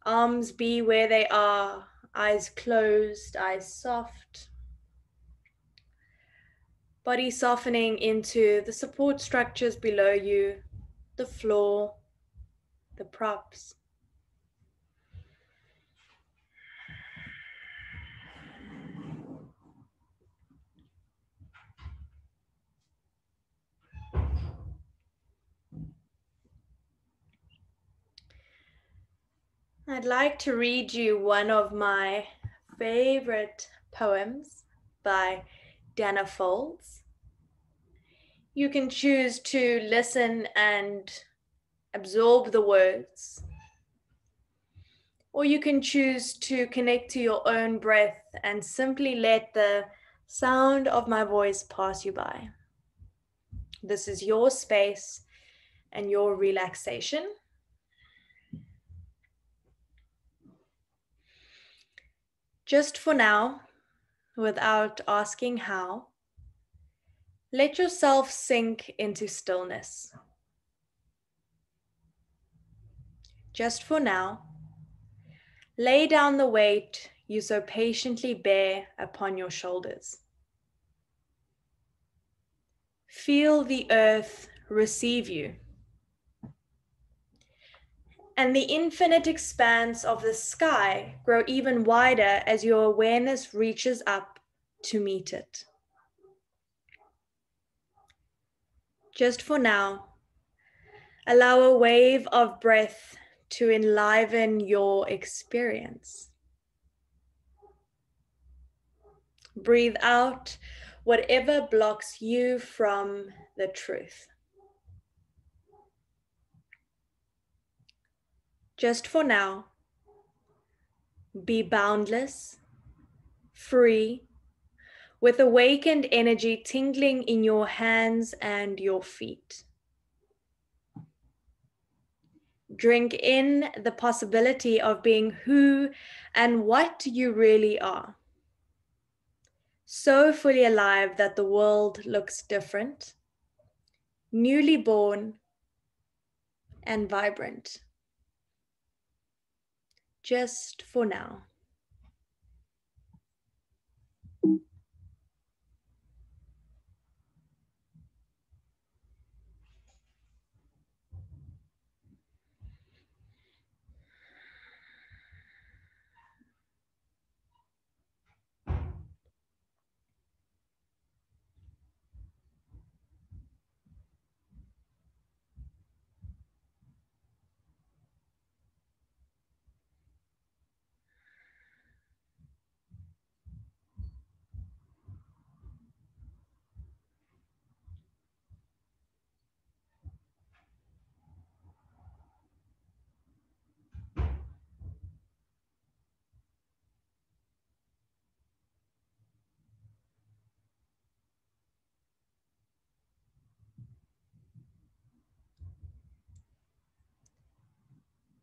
Arms be where they are, eyes closed, eyes soft. Body softening into the support structures below you, the floor, the props. I'd like to read you one of my favorite poems by Dana Folds. You can choose to listen and absorb the words, or you can choose to connect to your own breath and simply let the sound of my voice pass you by. This is your space and your relaxation. Just for now, without asking how, let yourself sink into stillness. Just for now, lay down the weight you so patiently bear upon your shoulders. Feel the earth receive you, and the infinite expanse of the sky grow even wider as your awareness reaches up to meet it. Just for now, allow a wave of breath to enliven your experience. Breathe out whatever blocks you from the truth. Just for now, be boundless, free, with awakened energy tingling in your hands and your feet. Drink in the possibility of being who and what you really are. So fully alive that the world looks different, newly born and vibrant. Just for now.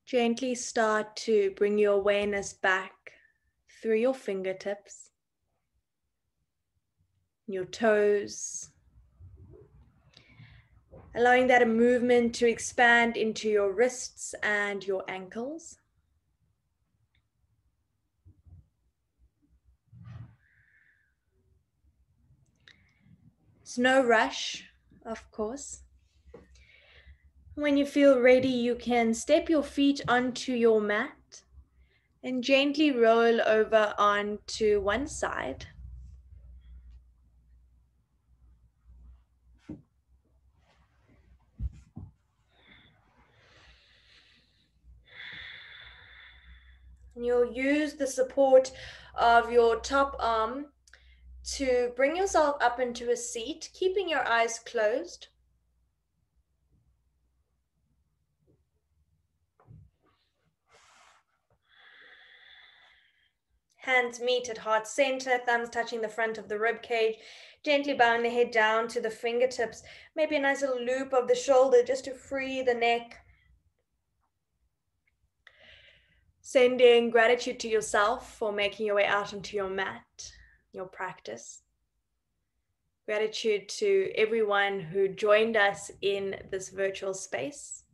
Gently start to bring your awareness back through your fingertips, your toes, allowing that movement to expand into your wrists and your ankles. It's no rush, of course. When you feel ready, you can step your feet onto your mat and gently roll over onto one side. And you'll use the support of your top arm to bring yourself up into a seat, keeping your eyes closed. Hands meet at heart center, thumbs touching the front of the rib cage, gently bowing the head down to the fingertips. Maybe a nice little loop of the shoulder just to free the neck. Sending gratitude to yourself for making your way out onto your mat, your practice. Gratitude to everyone who joined us in this virtual space.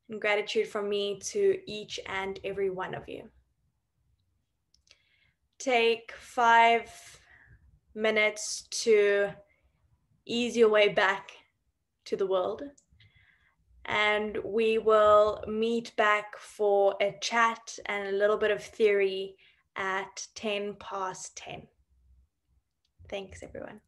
And gratitude from me to each and every one of you. Take 5 minutes to ease your way back to the world. And we will meet back for a chat and a little bit of theory at 10 past 10. Thanks, everyone.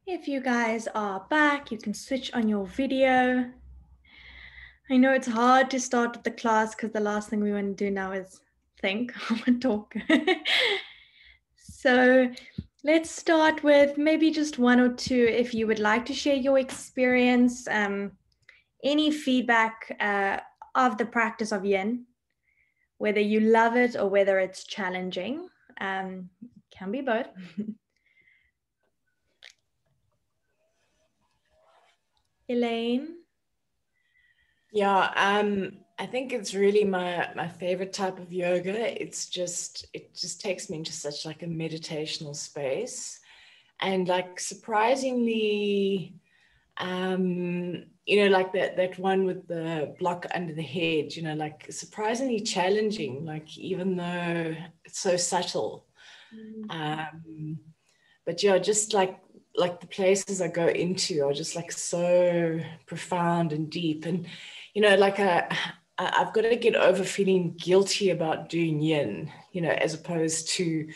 If you guys are back, you can switch on your video. I know it's hard to start with the class because the last thing we want to do now is think or talk. So let's start with maybe just one or two if you would like to share your experience, any feedback of the practice of Yin, whether you love it or whether it's challenging. Can be both. Elaine? Yeah, I think it's really my favorite type of yoga. It just takes me into such like a meditational space, and like surprisingly, like that one with the block under the head, like surprisingly challenging, like even though it's so subtle. But yeah, just like the places I go into are just like so profound and deep. And like I've got to get over feeling guilty about doing yin, as opposed to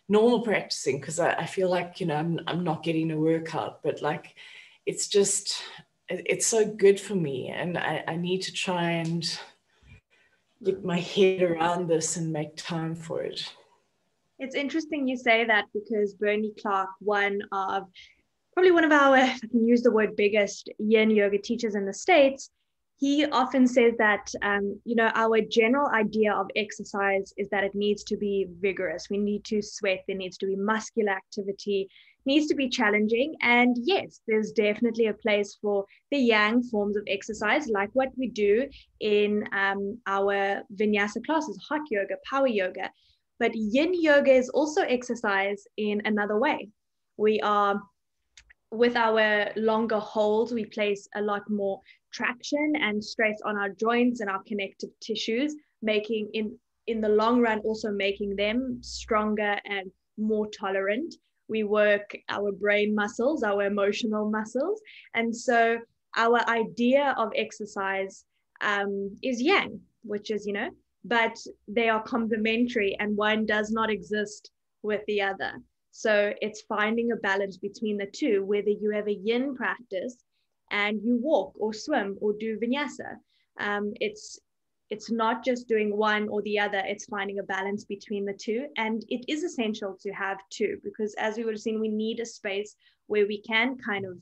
normal practicing, because I feel like I'm not getting a workout, but like it's so good for me, and I need to try and get my head around this and make time for it. It's interesting you say that, because Bernie Clark, probably one of our, if I can use the word, biggest Yin yoga teachers in the States, he often says that, our general idea of exercise is that it needs to be vigorous. We need to sweat. There needs to be muscular activity, needs to be challenging. And yes, there's definitely a place for the yang forms of exercise, like what we do in our vinyasa classes, hot yoga, power yoga. But yin yoga is also exercise in another way. We are, with our longer holds, we place a lot more traction and stress on our joints and our connective tissues, making in the long run also making them stronger and more tolerant. We work our brain muscles, our emotional muscles. And so our idea of exercise is yang, which is, but they are complementary, and one does not exist with the other. So it's finding a balance between the two, whether you have a yin practice and you walk or swim or do vinyasa. It's not just doing one or the other, it's finding a balance between the two. And it is essential to have two, because as we would have seen, we need a space where we can kind of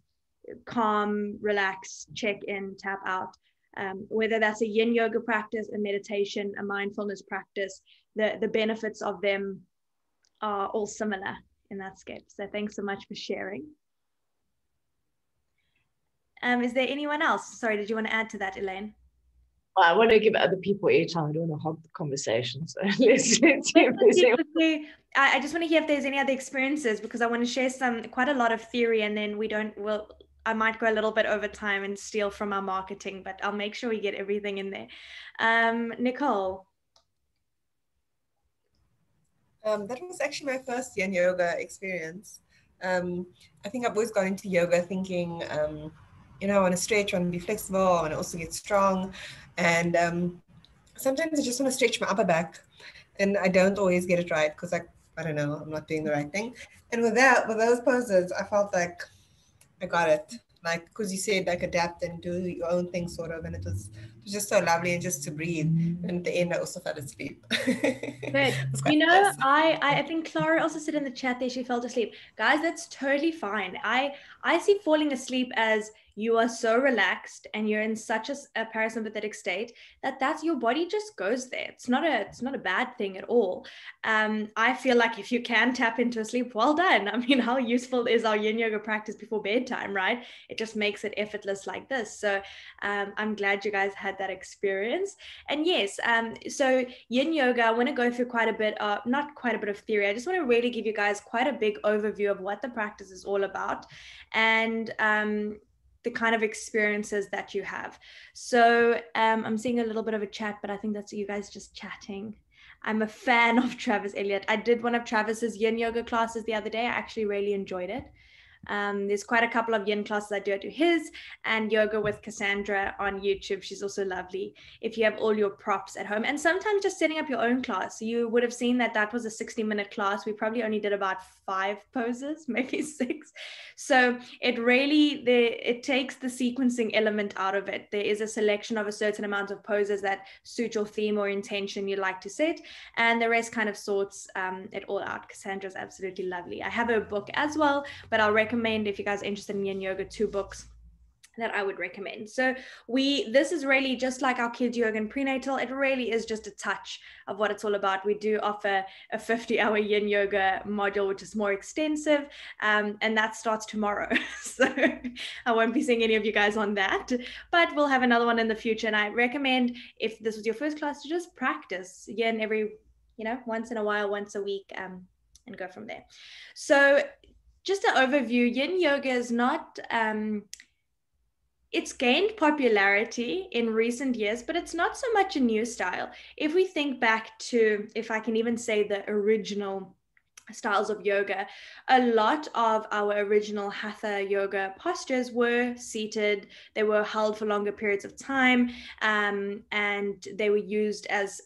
calm, relax, check in, tap out. Whether that's a yin yoga practice, a meditation, a mindfulness practice, the benefits of them are all similar in that scape. So thanks so much for sharing. Is there anyone else? Sorry, did you want to add to that, Elaine? Well, I want to give other people airtime. I don't want to hog the conversation. So let's see. I just want to hear if there's any other experiences, because I want to share quite a lot of theory, and then I might go a little bit over time and steal from our marketing, but I'll make sure we get everything in there. Nicole. That was actually my first Yin yoga experience. I think I've always gone into yoga thinking, I want to stretch, I want to be flexible, I want to also get strong. And sometimes I just want to stretch my upper back, and I don't always get it right because I don't know, I'm not doing the right thing. And with those poses, I felt like I got it. Like, because you said like adapt and do your own thing sort of, and it was just so lovely, and just to breathe. And at the end I also fell asleep. Good. Nice. I think Clara also said in the chat there she fell asleep. Guys, that's totally fine. I see falling asleep as you are so relaxed and you're in such a parasympathetic state that's your body just goes there. It's not a bad thing at all. I feel like if you can tap into a sleep, well done. I mean, how useful is our yin yoga practice before bedtime, right? It just makes it effortless like this. So I'm glad you guys had that experience. And yes, so yin yoga, I want to go through quite a bit of, not quite a bit of theory. I just want to really give you guys quite a big overview of what the practice is all about, and the kind of experiences that you have. So I'm seeing a little bit of a chat, but I think that's you guys just chatting. I'm a fan of Travis Elliott. I did one of Travis's yin yoga classes the other day. I actually really enjoyed it. There's quite a couple of yin classes I do his, and yoga with Cassandra on YouTube. She's also lovely. If you have all your props at home, and sometimes just setting up your own class. You would have seen that was a 60-minute class. We probably only did about 5 poses, maybe 6. So it takes the sequencing element out of it. There is a selection of a certain amount of poses that suit your theme or intention you like to set, and the rest kind of sorts it all out. Cassandra's absolutely lovely. I have her book as well, but I'll recommend, if you guys are interested in yin yoga, 2 books that I would recommend. So this is really just like our kids yoga and prenatal. It really is just a touch of what it's all about. We do offer a 50-hour yin yoga module, which is more extensive, and that starts tomorrow. So I won't be seeing any of you guys on that, but we'll have another one in the future. And I recommend, if this was your first class, to just practice yin every, once in a while, once a week, and go from there. So just an overview, yin yoga is not, it's gained popularity in recent years, but it's not so much a new style. If we think back to, if I can even say, the original styles of yoga, a lot of our original hatha yoga postures were seated. They were held for longer periods of time, and they were used as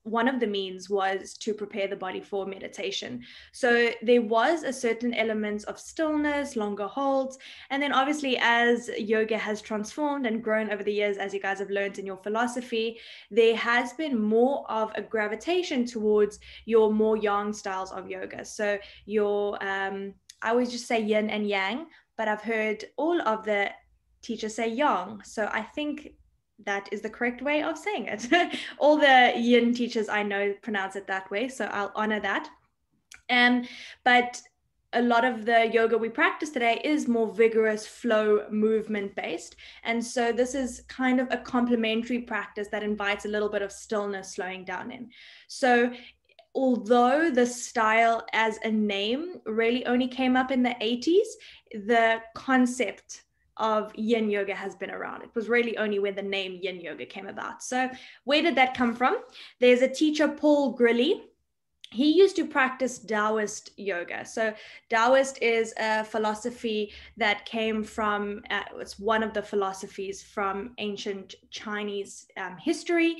one of the means was to prepare the body for meditation. So there was a certain element of stillness, longer holds, and then obviously as yoga has transformed and grown over the years, as you guys have learned in your philosophy, there has been more of a gravitation towards your more yang styles of yoga. So your I always just say yin and yang, but I've heard all of the teachers say yang. So I think that is the correct way of saying it. All the yin teachers I know pronounce it that way, so I'll honor that. But a lot of the yoga we practice today is more vigorous flow movement based. And so this is kind of a complementary practice that invites a little bit of stillness, slowing down in. So although the style as a name really only came up in the 80s, the concept of yin yoga has been around. It was really only when the name yin yoga came about. So where did that come from? There's a teacher, Paul Grilly. He used to practice Taoist yoga. So Taoist is a philosophy that came from, it's one of the philosophies from ancient Chinese history,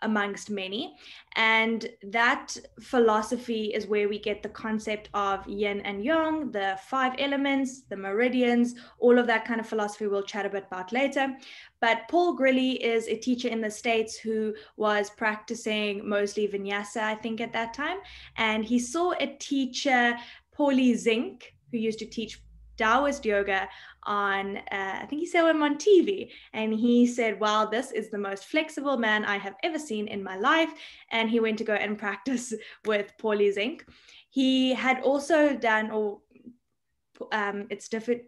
amongst many. And that philosophy is where we get the concept of yin and yang, the 5 elements, the meridians, all of that kind of philosophy we'll chat a bit about later. But Paul Grilly is a teacher in the States who was practicing mostly vinyasa, I think, at that time. And he saw a teacher, Paulie Zink, who used to teach Taoist yoga on, I think he saw him on TV, and he said, wow, this is the most flexible man I have ever seen in my life. And he went to go and practice with Paulie Zink. He had also done, it's different,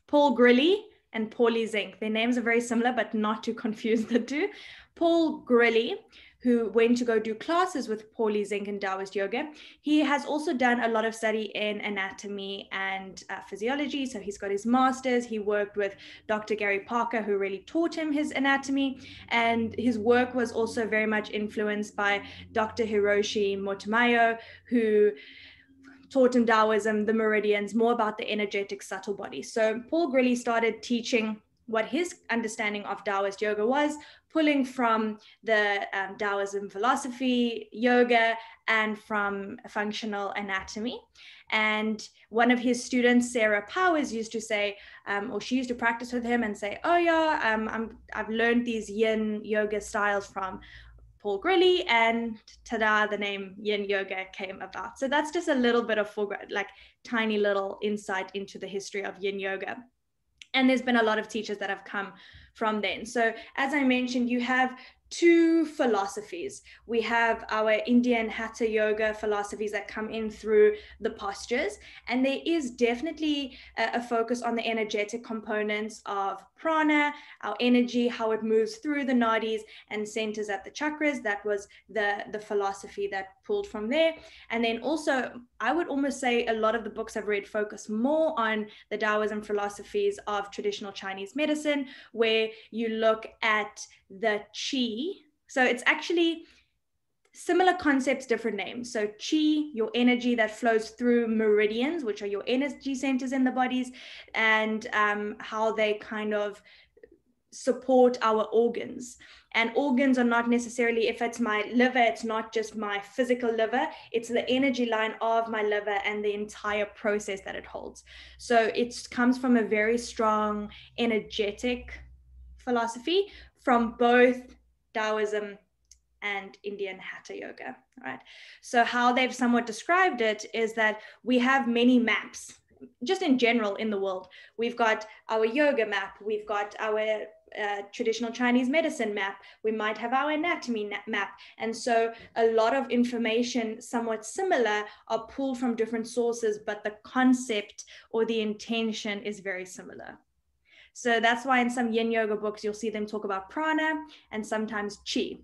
Paul Grilly and Paulie Zink. Their names are very similar, but not to confuse the two. Paul Grilly, who went to go do classes with Paulie Zink in Taoist yoga, he has also done a lot of study in anatomy and physiology. So he's got his master's. He worked with Dr. Gary Parker, who really taught him his anatomy. And his work was also very much influenced by Dr. Hiroshi Motomayo, who taught him Taoism, the meridians, more about the energetic subtle body. So Paul Grilly started teaching what his understanding of Taoist yoga was, pulling from the Taoism philosophy, yoga, and from functional anatomy. And one of his students, Sarah Powers, used to say, or she used to practice with him and say, oh yeah, I've learned these yin yoga styles from Paul Grilly, and ta-da, the name Yin Yoga came about. So that's just a little bit of tiny little insight into the history of Yin Yoga. And there's been a lot of teachers that have come from then. So as I mentioned, you have 2 philosophies. We have our Indian Hatha Yoga philosophies that come in through the postures. And there is definitely a focus on the energetic components of prana, our energy, how it moves through the nadis and centers at the chakras. That was the philosophy that pulled from there. And then also, I would almost say a lot of the books I've read focus more on the Taoism philosophies of traditional Chinese medicine, where you look at the qi. So it's actually Similar concepts, different names. So chi, your energy that flows through meridians, which are your energy centers in the bodies, and how they kind of support our organs. And organs are not necessarily, if it's my liver, it's not just my physical liver, it's the energy line of my liver and the entire process that it holds. So it comes from a very strong energetic philosophy from both Taoism and Indian Hatha Yoga, right? So how they've somewhat described it is that we have many maps, just in general in the world. We've got our yoga map, we've got our traditional Chinese medicine map, we might have our anatomy map. And so a lot of information somewhat similar are pulled from different sources, but the concept or the intention is very similar. So that's why in some Yin Yoga books, you'll see them talk about prana and sometimes chi.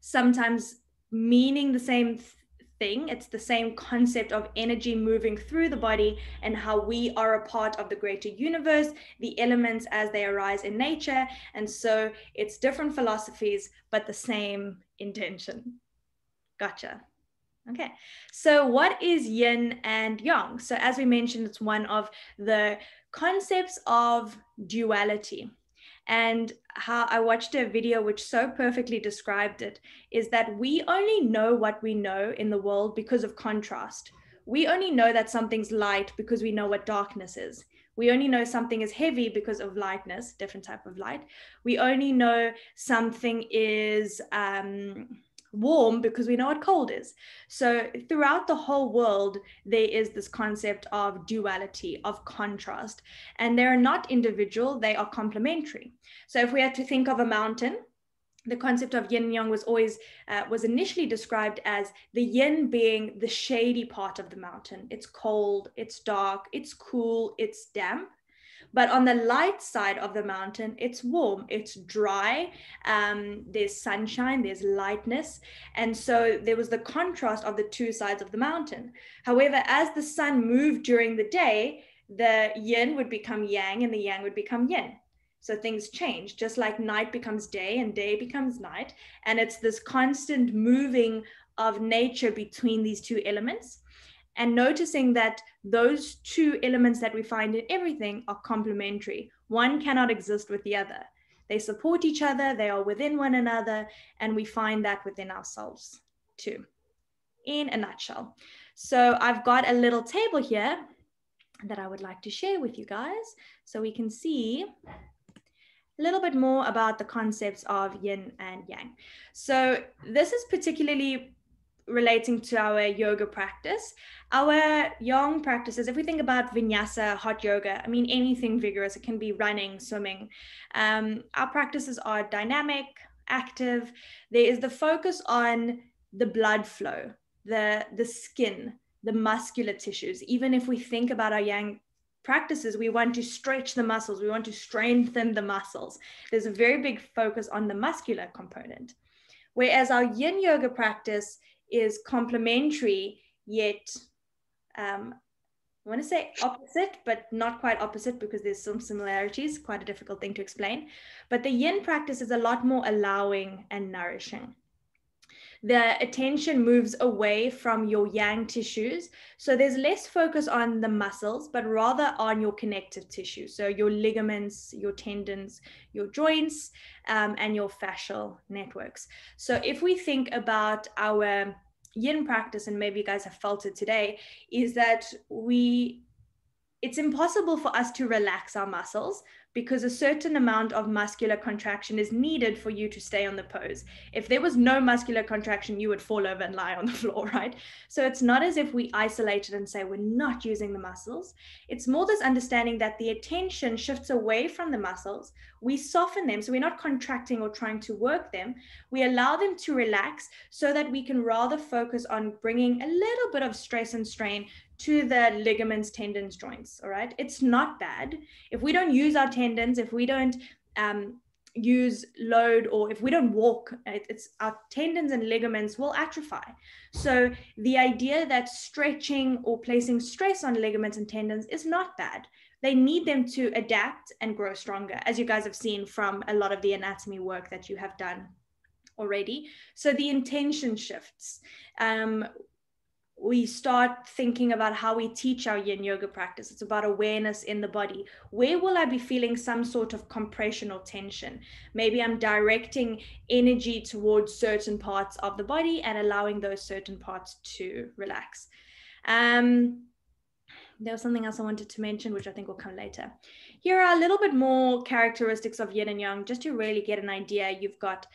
Sometimes meaning the same thing. It's the same concept of energy moving through the body and how we are a part of the greater universe, the elements as they arise in nature. And so it's different philosophies, but the same intention. Gotcha. Okay, so what is yin and yang? So as we mentioned, it's one of the concepts of duality. And how I watched a video which so perfectly described it is that we only know what we know in the world because of contrast. We only know that something's light because we know what darkness is. We only know something is heavy because of lightness, different type of light. We only know something is warm because we know what cold is. So throughout the whole world, there is this concept of duality, of contrast, and they're not individual, they are complementary. So if we had to think of a mountain, the concept of yin and yang was always was initially described as the yin being the shady part of the mountain. It's cold, it's dark, it's cool, it's damp. But on the light side of the mountain, it's warm, it's dry, there's sunshine, there's lightness. And so there was the contrast of the two sides of the mountain. However, as the sun moved during the day, the yin would become yang and the yang would become yin. So things change, just like night becomes day and day becomes night. And it's this constant moving of nature between these two elements. And noticing that those two elements that we find in everything are complementary. One cannot exist with the other. They support each other, they are within one another, and we find that within ourselves too, in a nutshell. So I've got a little table here that I would like to share with you guys so we can see a little bit more about the concepts of yin and yang. So this is particularly relating to our yoga practice. Our yang practices, if we think about vinyasa, hot yoga, I mean, anything vigorous, it can be running, swimming. Our practices are dynamic, active. There is the focus on the blood flow, the skin, the muscular tissues. Even if we think about our yang practices, we want to stretch the muscles, we want to strengthen the muscles. There's a very big focus on the muscular component. Whereas our yin yoga practice is complementary, yet I want to say opposite, but not quite opposite because there's some similarities, quite a difficult thing to explain. But the yin practice is a lot more allowing and nourishing. The attention moves away from your yang tissues. So there's less focus on the muscles, but rather on your connective tissue. So your ligaments, your tendons, your joints, and your fascial networks. So if we think about our yin practice, and maybe you guys have felt it today, is that it's impossible for us to relax our muscles because a certain amount of muscular contraction is needed for you to stay on the pose. If there was no muscular contraction, you would fall over and lie on the floor, right? So it's not as if we isolate it and say we're not using the muscles. It's more this understanding that the attention shifts away from the muscles. We soften them, so we're not contracting or trying to work them. We allow them to relax so that we can rather focus on bringing a little bit of stress and strain to the ligaments, tendons, joints, all right? It's not bad. If we don't use our tendons, if we don't use load, or if we don't walk, it's our tendons and ligaments will atrophy. So the idea that stretching or placing stress on ligaments and tendons is not bad. They need them to adapt and grow stronger, as you guys have seen from a lot of the anatomy work that you have done already. So the intention shifts. We start thinking about how we teach our yin yoga practice. It's about awareness in the body. Where will I be feeling some sort of compression or tension? Maybe I'm directing energy towards certain parts of the body and allowing those certain parts to relax. There was something else I wanted to mention, which I think will come later. Here are a little bit more characteristics of yin and yang, just to really get an idea. You've got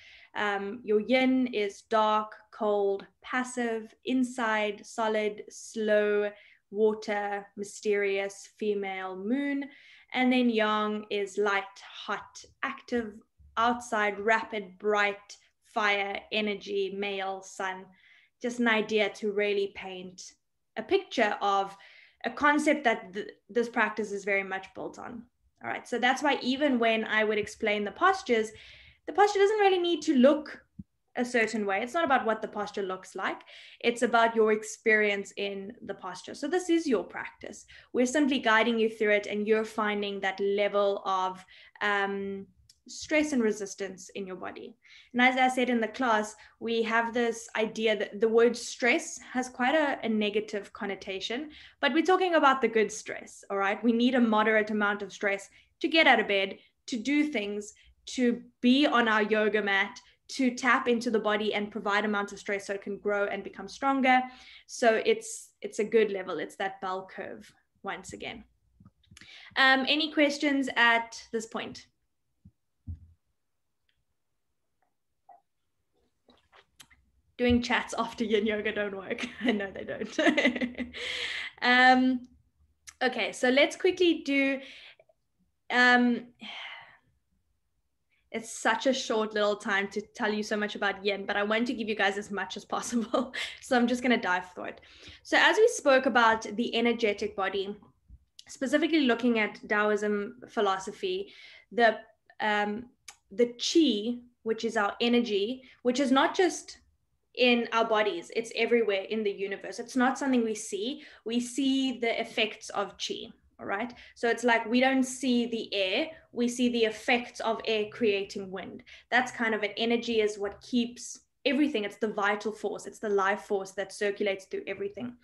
your yin is dark, cold, passive, inside, solid, slow, water, mysterious, female, moon. And then yang is light, hot, active, outside, rapid, bright, fire, energy, male, sun. Just an idea to really paint a picture of a concept that this practice is very much built on. All right, so that's why even when I would explain the posture doesn't really need to look a certain way. It's not about what the posture looks like. It's about your experience in the posture. So this is your practice. We're simply guiding you through it, and you're finding that level of stress and resistance in your body. And as I said in the class, we have this idea that the word stress has quite a negative connotation, but we're talking about the good stress, all right? We need a moderate amount of stress to get out of bed, to do things, to be on our yoga mat, to tap into the body and provide amount of stress so it can grow and become stronger. So it's a good level. It's that bell curve once again. Any questions at this point? Doing chats after yin yoga don't work. I know they don't. Okay, so let's quickly do, it's such a short little time to tell you so much about yin, but I want to give you guys as much as possible. So I'm just going to dive through it. So as we spoke about the energetic body, specifically looking at Taoism philosophy, the qi, which is our energy, which is not just in our bodies, it's everywhere in the universe. It's not something we see. We see the effects of qi, all right? So it's like we don't see the air, we see the effects of air creating wind. That's kind of an energy is what keeps everything. It's the vital force. It's the life force that circulates through everything.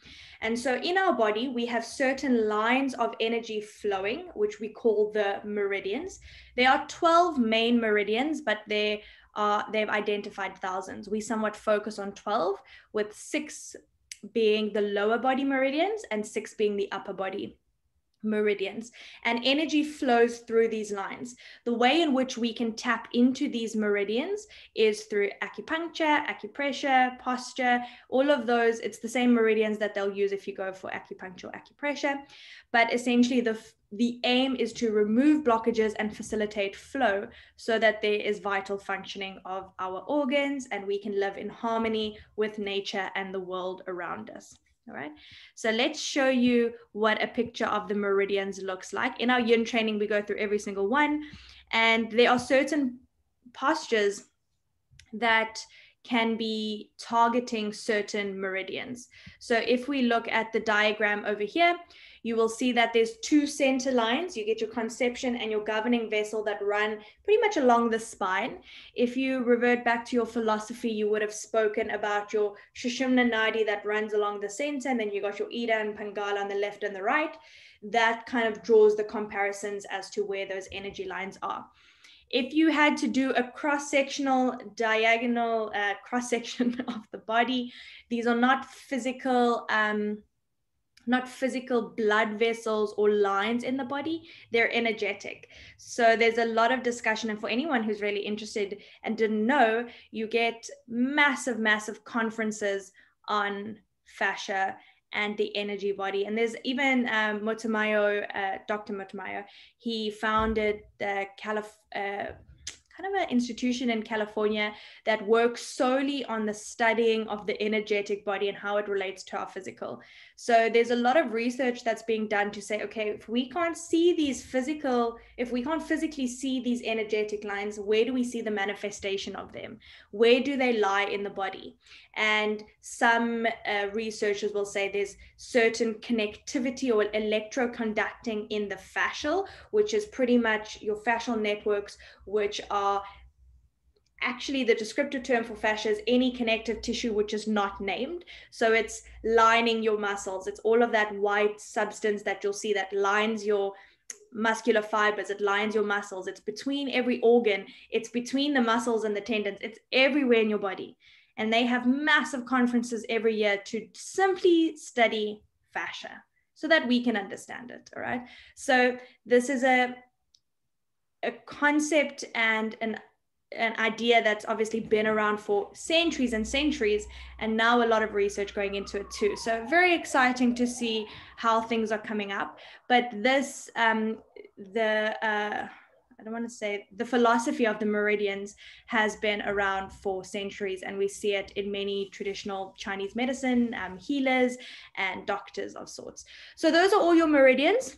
And so in our body, we have certain lines of energy flowing, which we call the meridians. There are 12 main meridians, but they've identified thousands. We somewhat focus on 12, with 6 being the lower body meridians and 6 being the upper body meridians. And energy flows through these lines. The way in which we can tap into these meridians is through acupuncture, acupressure, posture, all of those. It's the same meridians that they'll use if you go for acupuncture or acupressure. But essentially the aim is to remove blockages and facilitate flow so that there is vital functioning of our organs and we can live in harmony with nature and the world around us. All right, so let's show you what a picture of the meridians looks like. In our yin training, we go through every single one, and there are certain postures that can be targeting certain meridians. So if we look at the diagram over here, you will see that there's 2 center lines. You get your conception and your governing vessel that run pretty much along the spine. If you revert back to your philosophy, you would have spoken about your Sushumna Nadi that runs along the center, and then you got your Ida and Pingala on the left and the right. That kind of draws the comparisons as to where those energy lines are. If you had to do a cross-sectional diagonal cross-section of the body, these are not physical blood vessels or lines in the body, they're energetic. So there's a lot of discussion, and for anyone who's really interested and didn't know, you get massive, massive conferences on fascia and the energy body. And there's even Motomayo, Dr. Motomayo, he founded the kind of an institution in California that works solely on the studying of the energetic body and how it relates to our physical. So there's a lot of research that's being done to say, okay, if we can't see if we can't physically see these energetic lines, where do we see the manifestation of them? Where do they lie in the body? And some researchers will say there's certain connectivity or electroconducting in the fascial, which is pretty much your fascial networks, which are actually the descriptive term for fascia is any connective tissue which is not named. So it's lining your muscles. It's all of that white substance that you'll see that lines your muscular fibers, it lines your muscles, it's between every organ, it's between the muscles and the tendons, it's everywhere in your body. And they have massive conferences every year to simply study fascia so that we can understand it. All right. So this is a concept and an idea that's obviously been around for centuries and centuries, and now a lot of research going into it too. So very exciting to see how things are coming up. But this, I don't want to say the philosophy of the meridians has been around for centuries, and we see it in many traditional Chinese medicine, healers and doctors of sorts. So those are all your meridians.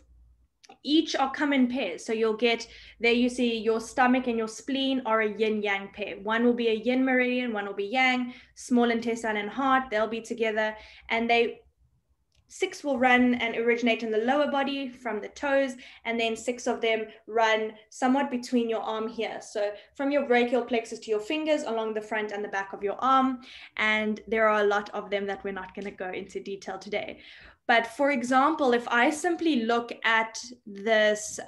Each are come in pairs. So you'll get there, you see your stomach and your spleen are a yin yang pair. One will be a yin meridian, one will be yang. Small intestine and heart, they'll be together, and 6 will run and originate in the lower body from the toes, and then 6 of them run somewhat between your arm here. So from your brachial plexus to your fingers along the front and the back of your arm. And there are a lot of them that we're not going to go into detail today. But for example, if I simply look at this,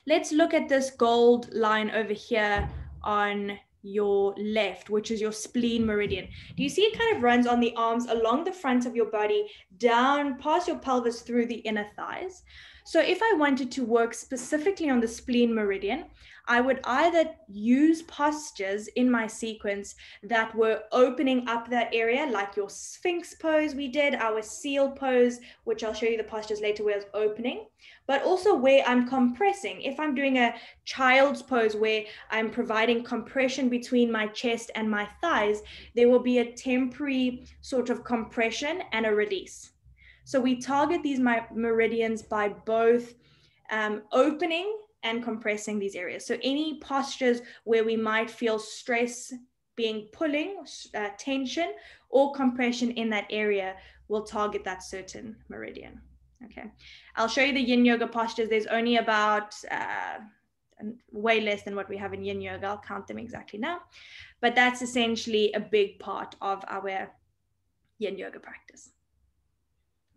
let's look at this gold line over here on your left, which is your spleen meridian. Do you see it kind of runs on the arms along the front of your body, down past your pelvis through the inner thighs? So if I wanted to work specifically on the spleen meridian, I would either use postures in my sequence that were opening up that area, like your Sphinx pose we did, our seal pose, which I'll show you the postures later where it's opening, but also where I'm compressing. If I'm doing a child's pose where I'm providing compression between my chest and my thighs, there will be a temporary sort of compression and a release. So we target these meridians by both opening and compressing these areas. So any postures where we might feel stress being pulling, tension or compression in that area will target that certain meridian. Okay, I'll show you the Yin Yoga postures. There's only about way less than what we have in Yin Yoga. I'll count them exactly now. But that's essentially a big part of our Yin Yoga practice.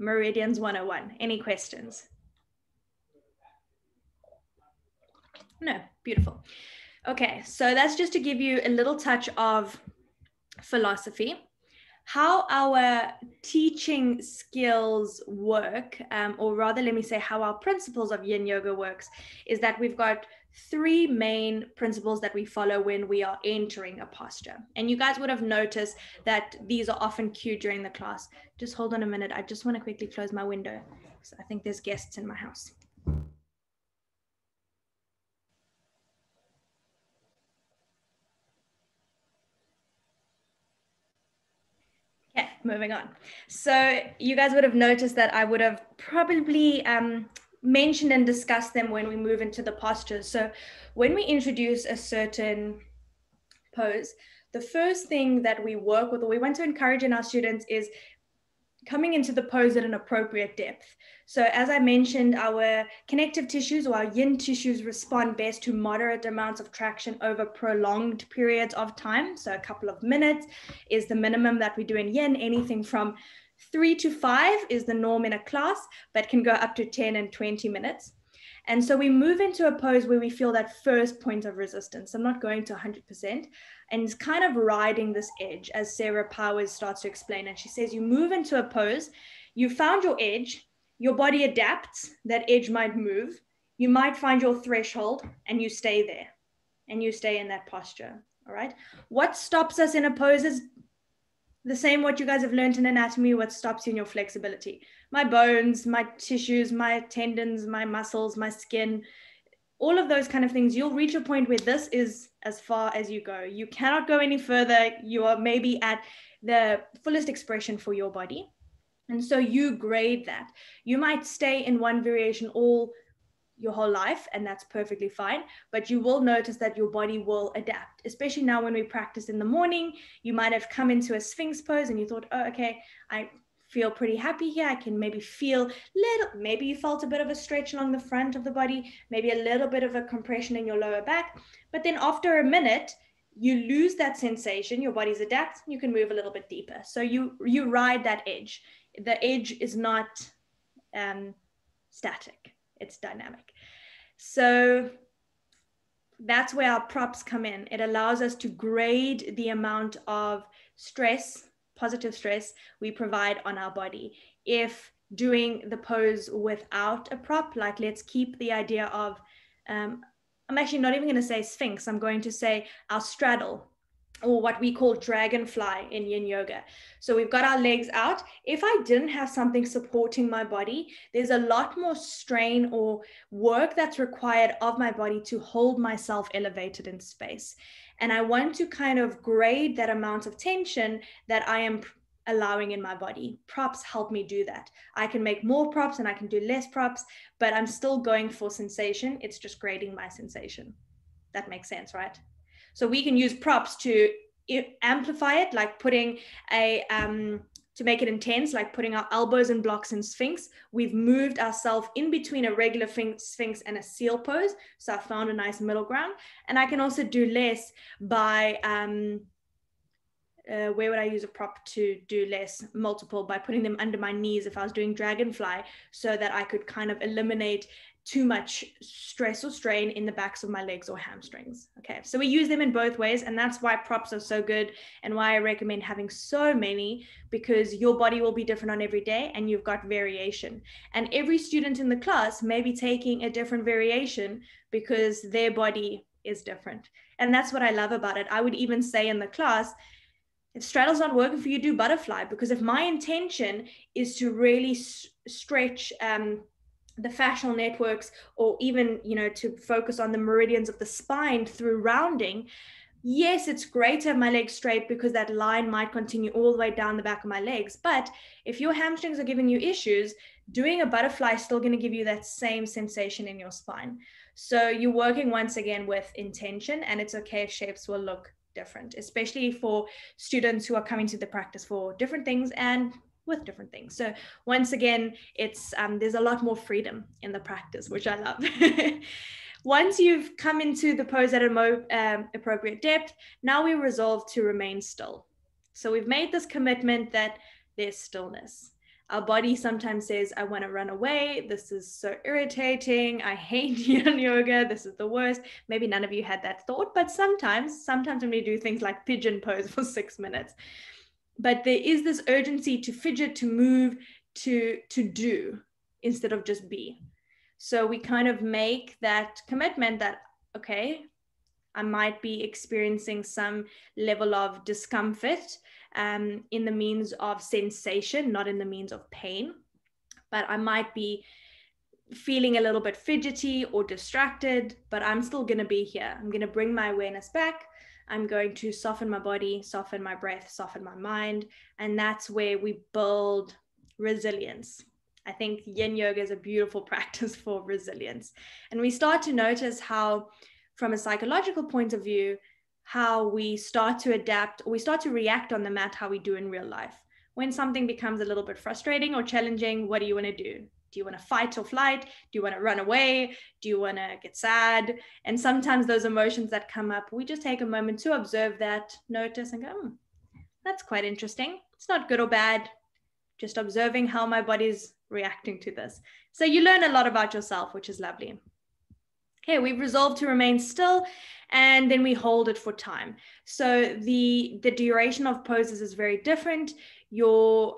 Meridians 101. Any questions? No, beautiful. Okay, so that's just to give you a little touch of philosophy. How our teaching skills work, or rather, let me say how our principles of Yin Yoga works, is that we've got 3 main principles that we follow when we are entering a posture. And you guys would have noticed that these are often cued during the class. Just hold on a minute. I just want to quickly close my window. So I think there's guests in my house. Okay, moving on. So you guys would have noticed that I would have probably mentioned and discussed them when we move into the postures. So when we introduce a certain pose, the first thing that we work with, or we want to encourage in our students, is coming into the pose at an appropriate depth. So as I mentioned, our connective tissues or our yin tissues respond best to moderate amounts of traction over prolonged periods of time. So a couple of minutes is the minimum that we do in yin. Anything from 3 to 5 is the norm in a class, but can go up to 10 and 20 minutes. And so we move into a pose where we feel that first point of resistance. I'm not going to 100%. And it's kind of riding this edge, as Sarah Powers starts to explain. And she says, you move into a pose, you found your edge, your body adapts, that edge might move. You might find your threshold and you stay there and you stay in that posture. All right. What stops us in a pose is the same what you guys have learned in anatomy, what stops you in your flexibility. My bones, my tissues, my tendons, my muscles, my skin, all of those kind of things. You'll reach a point where this is as far as you go. You cannot go any further. You are maybe at the fullest expression for your body. And so you grade that. You might stay in one variation all your whole life, and that's perfectly fine, but you will notice that your body will adapt, especially now when we practice in the morning. You might have come into a Sphinx pose and you thought, oh, okay, I feel pretty happy here. I can maybe feel maybe you felt a bit of a stretch along the front of the body, maybe a little bit of a compression in your lower back. But then after a minute, you lose that sensation, your body's adapts, you can move a little bit deeper. So you ride that edge. The edge is not static, it's dynamic. So that's where our props come in. It allows us to grade the amount of stress, positive stress, we provide on our body. If doing the pose without a prop, like let's keep the idea of, I'm actually not even going to say Sphinx, I'm going to say our straddle, or what we call dragonfly in Yin Yoga. So we've got our legs out. If I didn't have something supporting my body, there's a lot more strain or work that's required of my body to hold myself elevated in space. And I want to kind of grade that amount of tension that I am allowing in my body. Props help me do that. I can make more props and I can do less props, but I'm still going for sensation. It's just grading my sensation. That makes sense, right? So we can use props to amplify it, like putting a, to make it intense, like putting our elbows in blocks in Sphinx. We've moved ourselves in between a regular Sphinx and a seal pose. So I found a nice middle ground. And I can also do less by, where would I use a prop to do less? Multiple, by putting them under my knees if I was doing dragonfly, so that I could kind of eliminate too much stress or strain in the backs of my legs or hamstrings. Okay, so we use them in both ways, and that's why props are so good and why I recommend having so many, because your body will be different on every day and you've got variation. And every student in the class may be taking a different variation because their body is different. And that's what I love about it. I would even say in the class, if straddle's not working for you, do butterfly, because if my intention is to really stretch the fascial networks, or even, you know, to focus on the meridians of the spine through rounding, yes, it's great to have my legs straight because that line might continue all the way down the back of my legs. But if your hamstrings are giving you issues, doing a butterfly is still going to give you that same sensation in your spine. So you're working once again with intention, and it's okay if shapes will look different, especially for students who are coming to the practice for different things and with different things. So once again, it's there's a lot more freedom in the practice, which I love. Once you've come into the pose at a appropriate depth, now we resolve to remain still. So we've made this commitment that there's stillness. Our body sometimes says, I want to run away. This is so irritating. I hate Yin Yoga. This is the worst. Maybe none of you had that thought, but sometimes when we do things like pigeon pose for 6 minutes, but there is this urgency to fidget, to move, to do, instead of just be. So we kind of make that commitment that, okay, I might be experiencing some level of discomfort in the means of sensation, not in the means of pain, but I might be feeling a little bit fidgety or distracted, but I'm still going to be here. I'm going to bring my awareness back. I'm going to soften my body, soften my breath, soften my mind. And that's where we build resilience. I think Yin Yoga is a beautiful practice for resilience. And we start to notice how, from a psychological point of view, how we start to adapt, or we start to react on the mat how we do in real life. When something becomes a little bit frustrating or challenging, what do you want to do? Do you want to fight or flight? Do you want to run away? Do you want to get sad? And sometimes those emotions that come up, we just take a moment to observe that, notice, and go, that's quite interesting. It's not good or bad. Just observing how my body's reacting to this. So you learn a lot about yourself, which is lovely. Okay, we've resolved to remain still, and then we hold it for time. So the duration of poses is very different. Your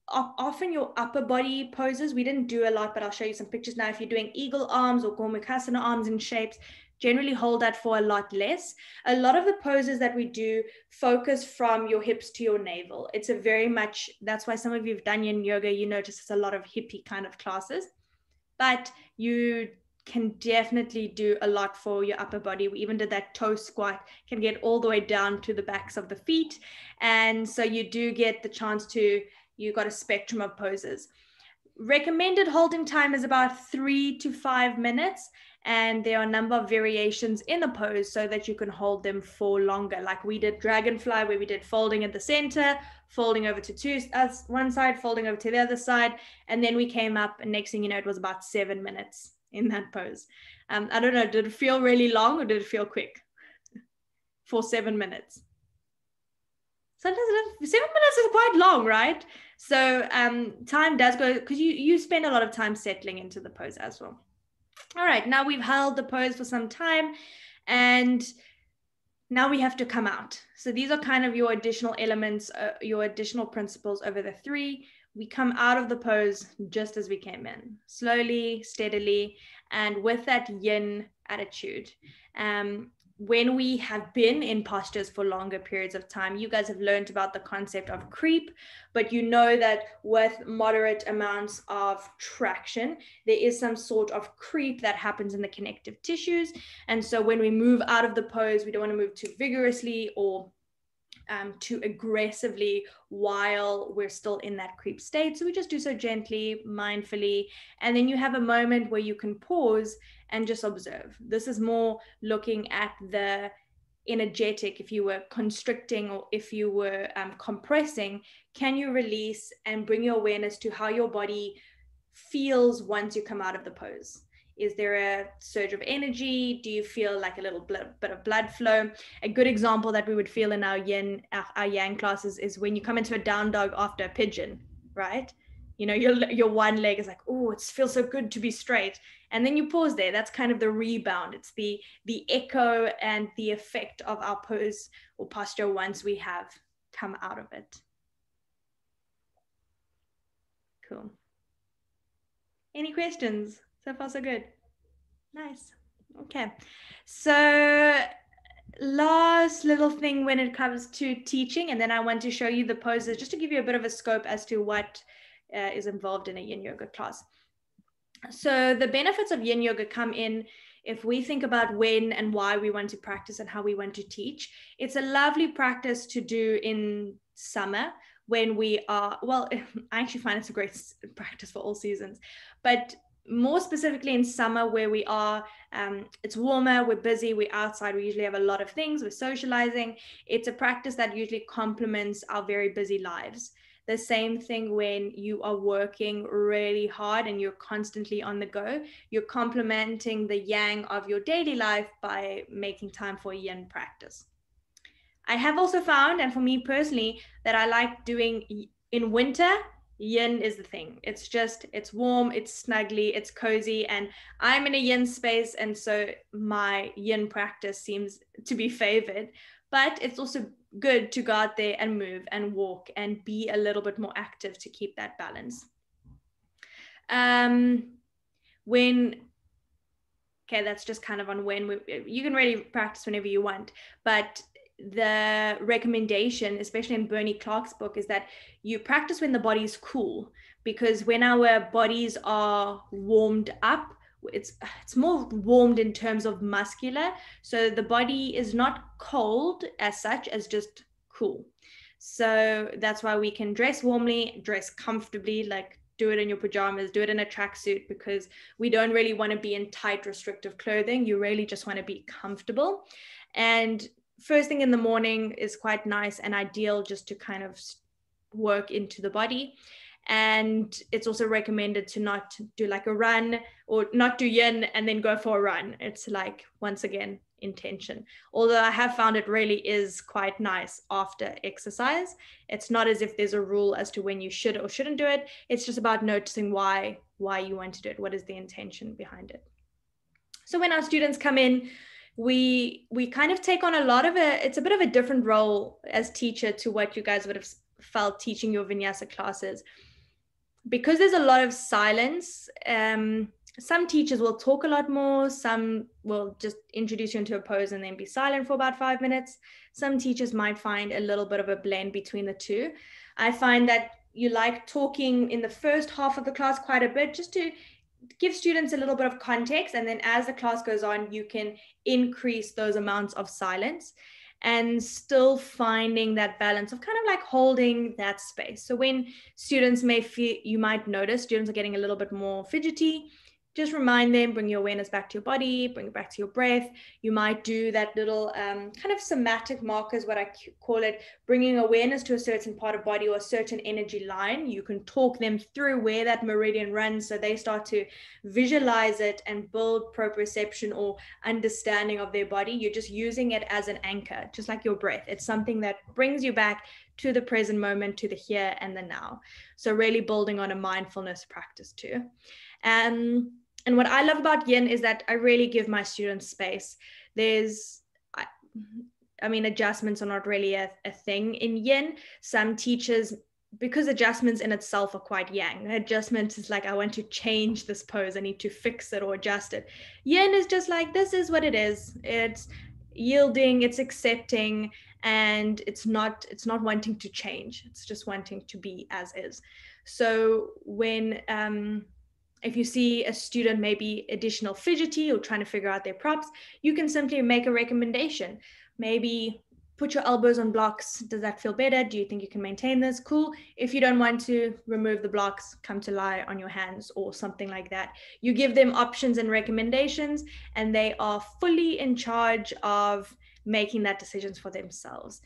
often your upper body poses, we didn't do a lot, but I'll show you some pictures now. If you're doing eagle arms or Gomukhasana arms in shapes, generally hold that for a lot less. A lot of the poses that we do focus from your hips to your navel. It's a very much, that's why some of you have done Yin Yoga, you notice it's a lot of hippie kind of classes, but you can definitely do a lot for your upper body. We even did that toe squat, can get all the way down to the backs of the feet. And so you do get the chance to, you got a spectrum of poses. recommended holding time is about 3 to 5 minutes. And there are a number of variations in the pose so that you can hold them for longer. Like we did dragonfly, where we did folding at the center, folding over to one side, folding over to the other side. And then we came up, and next thing you know, it was about 7 minutes in that pose. I don't know, did it feel really long or did it feel quick for 7 minutes? Sometimes 7 minutes is quite long, right? So time does go, because you spend a lot of time settling into the pose as well. All right, now we've held the pose for some time, and now we have to come out. So these are kind of your additional elements, your additional principles over the 3. We come out of the pose just as we came in, slowly, steadily, and with that yin attitude. When we have been in postures for longer periods of time, you guys have learned about the concept of creep, but you know that with moderate amounts of traction, there is some sort of creep that happens in the connective tissues. And so when we move out of the pose, we don't want to move too vigorously or too aggressively while we're still in that creep state. So we just do so gently, mindfully, and then you have a moment where you can pause and just observe. This is more looking at the energetic. If you were constricting or if you were compressing, can you release and bring your awareness to how your body feels once you come out of the pose? Is there a surge of energy? Do you feel like a little bit of blood flow? A good example that we would feel in our yang classes is when you come into a down dog after a pigeon, right? You know, your one leg is like, oh, it feels so good to be straight. And then you pause there. That's kind of the rebound. It's the echo and the effect of our pose or posture once we have come out of it. Cool. Any questions? So far, so good. Nice. Okay. So last little thing when it comes to teaching, and then I want to show you the poses just to give you a bit of a scope as to what is involved in a Yin Yoga class. So the benefits of Yin Yoga come in if we think about when and why we want to practice and how we want to teach. It's a lovely practice to do in summer when we are, well, I actually find it's a great practice for all seasons, but more specifically in summer where we are, it's warmer, we're busy, we're outside, we usually have a lot of things, we're socializing. It's a practice that usually complements our very busy lives. The same thing when you are working really hard and you're constantly on the go, you're complementing the yang of your daily life by making time for a yin practice. I have also found, and for me personally, that I like doing in winter, yin is the thing. It's warm, it's snuggly, it's cozy, and I'm in a yin space, and so my yin practice seems to be favored. But it's also good to go out there and move and walk and be a little bit more active to keep that balance. Okay, that's just kind of on when you can really practice whenever you want, but the recommendation, especially in Bernie Clark's book, is that you practice when the body's cool, because when our bodies are warmed up, it's more warmed in terms of muscular. So the body is not cold as such as just cool. So that's why we can dress warmly, dress comfortably, like do it in your pajamas, do it in a tracksuit, because we don't really want to be in tight, restrictive clothing. You really just want to be comfortable. And first thing in the morning is quite nice and ideal just to kind of work into the body. And it's also recommended to not do like a run or not do yin and then go for a run. It's like, once again, intention. Although I have found it really is quite nice after exercise. It's not as if there's a rule as to when you should or shouldn't do it. It's just about noticing why you want to do it. What is the intention behind it? So when our students come in, we kind of take on it's a bit of a different role as teacher to what you guys would have felt teaching your vinyasa classes. Because there's a lot of silence, some teachers will talk a lot more, some will just introduce you into a pose and then be silent for about 5 minutes. Some teachers might find a little bit of a blend between the two. I find that you like talking in the first half of the class quite a bit, just to give students a little bit of context, and then as the class goes on, you can increase those amounts of silence. and still finding that balance of kind of like holding that space. So when students may feel, you might notice students are getting a little bit more fidgety, just remind them, bring your awareness back to your body, bring it back to your breath. You might do that little kind of somatic markers, what I call it, bringing awareness to a certain part of body or a certain energy line. You can talk them through where that meridian runs so they start to visualize it and build proprioception or understanding of their body. You're just using it as an anchor, just like your breath. It's something that brings you back to the present moment, to the here and the now. So really building on a mindfulness practice too. And what I love about Yin is that I really give my students space. I mean, adjustments are not really a thing in Yin. Some teachers, because adjustments in itself are quite Yang. Adjustment is like, I want to change this pose. I need to fix it or adjust it. Yin is just like, this is what it is. It's yielding, it's accepting, and it's not wanting to change. It's just wanting to be as is. So when, if you see a student maybe additional fidgety or trying to figure out their props, you can simply make a recommendation. Maybe put your elbows on blocks. Does that feel better? Do you think you can maintain this? Cool. If you don't want to, remove the blocks, come to lie on your hands or something like that. You give them options and recommendations, and they are fully in charge of making that decisions for themselves.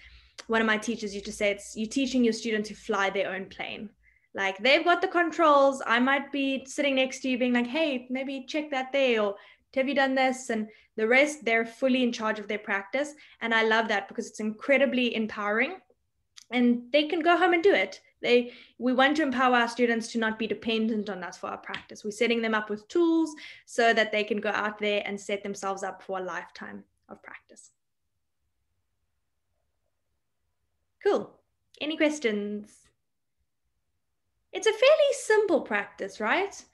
One of my teachers used to say, it's you teaching your student to fly their own plane. Like, they've got the controls. I might be sitting next to you being like, hey, maybe check that there, or have you done this? And the rest, they're fully in charge of their practice. And I love that because it's incredibly empowering, and they can go home and do it. We want to empower our students to not be dependent on us for our practice. We're setting them up with tools so that they can go out there and set themselves up for a lifetime of practice. Cool. Any questions? It's a fairly simple practice, right?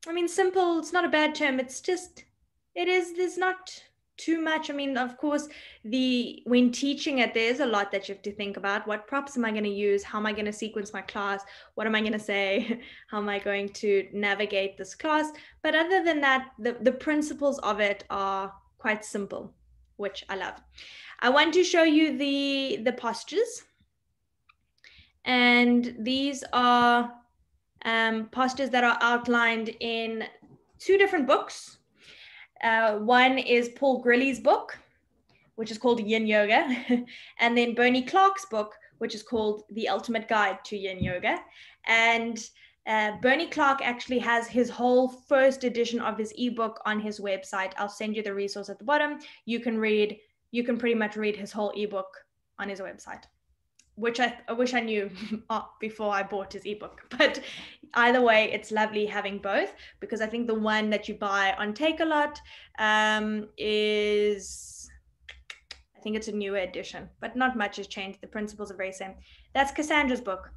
I mean, simple, it's not a bad term. It's just, there's not too much. I mean, of course, when teaching it, there's a lot that you have to think about. What props am I going to use? How am I going to sequence my class? What am I going to say? How am I going to navigate this class? But other than that, the principles of it are quite simple, which I love. I want to show you the postures. And these are postures that are outlined in 2 different books. One is Paul Grilly's book, which is called Yin Yoga, and then Bernie Clark's book, which is called The Ultimate Guide to Yin Yoga. And Bernie Clark actually has his whole first edition of his ebook on his website. I'll send you the resource at the bottom. You can pretty much read his whole ebook on his website, which I wish I knew before I bought his ebook. But either way, it's lovely having both, because I think the one that you buy on Take-A-Lot is, I think it's a newer edition, but not much has changed. The principles are very same. That's Cassandra's book.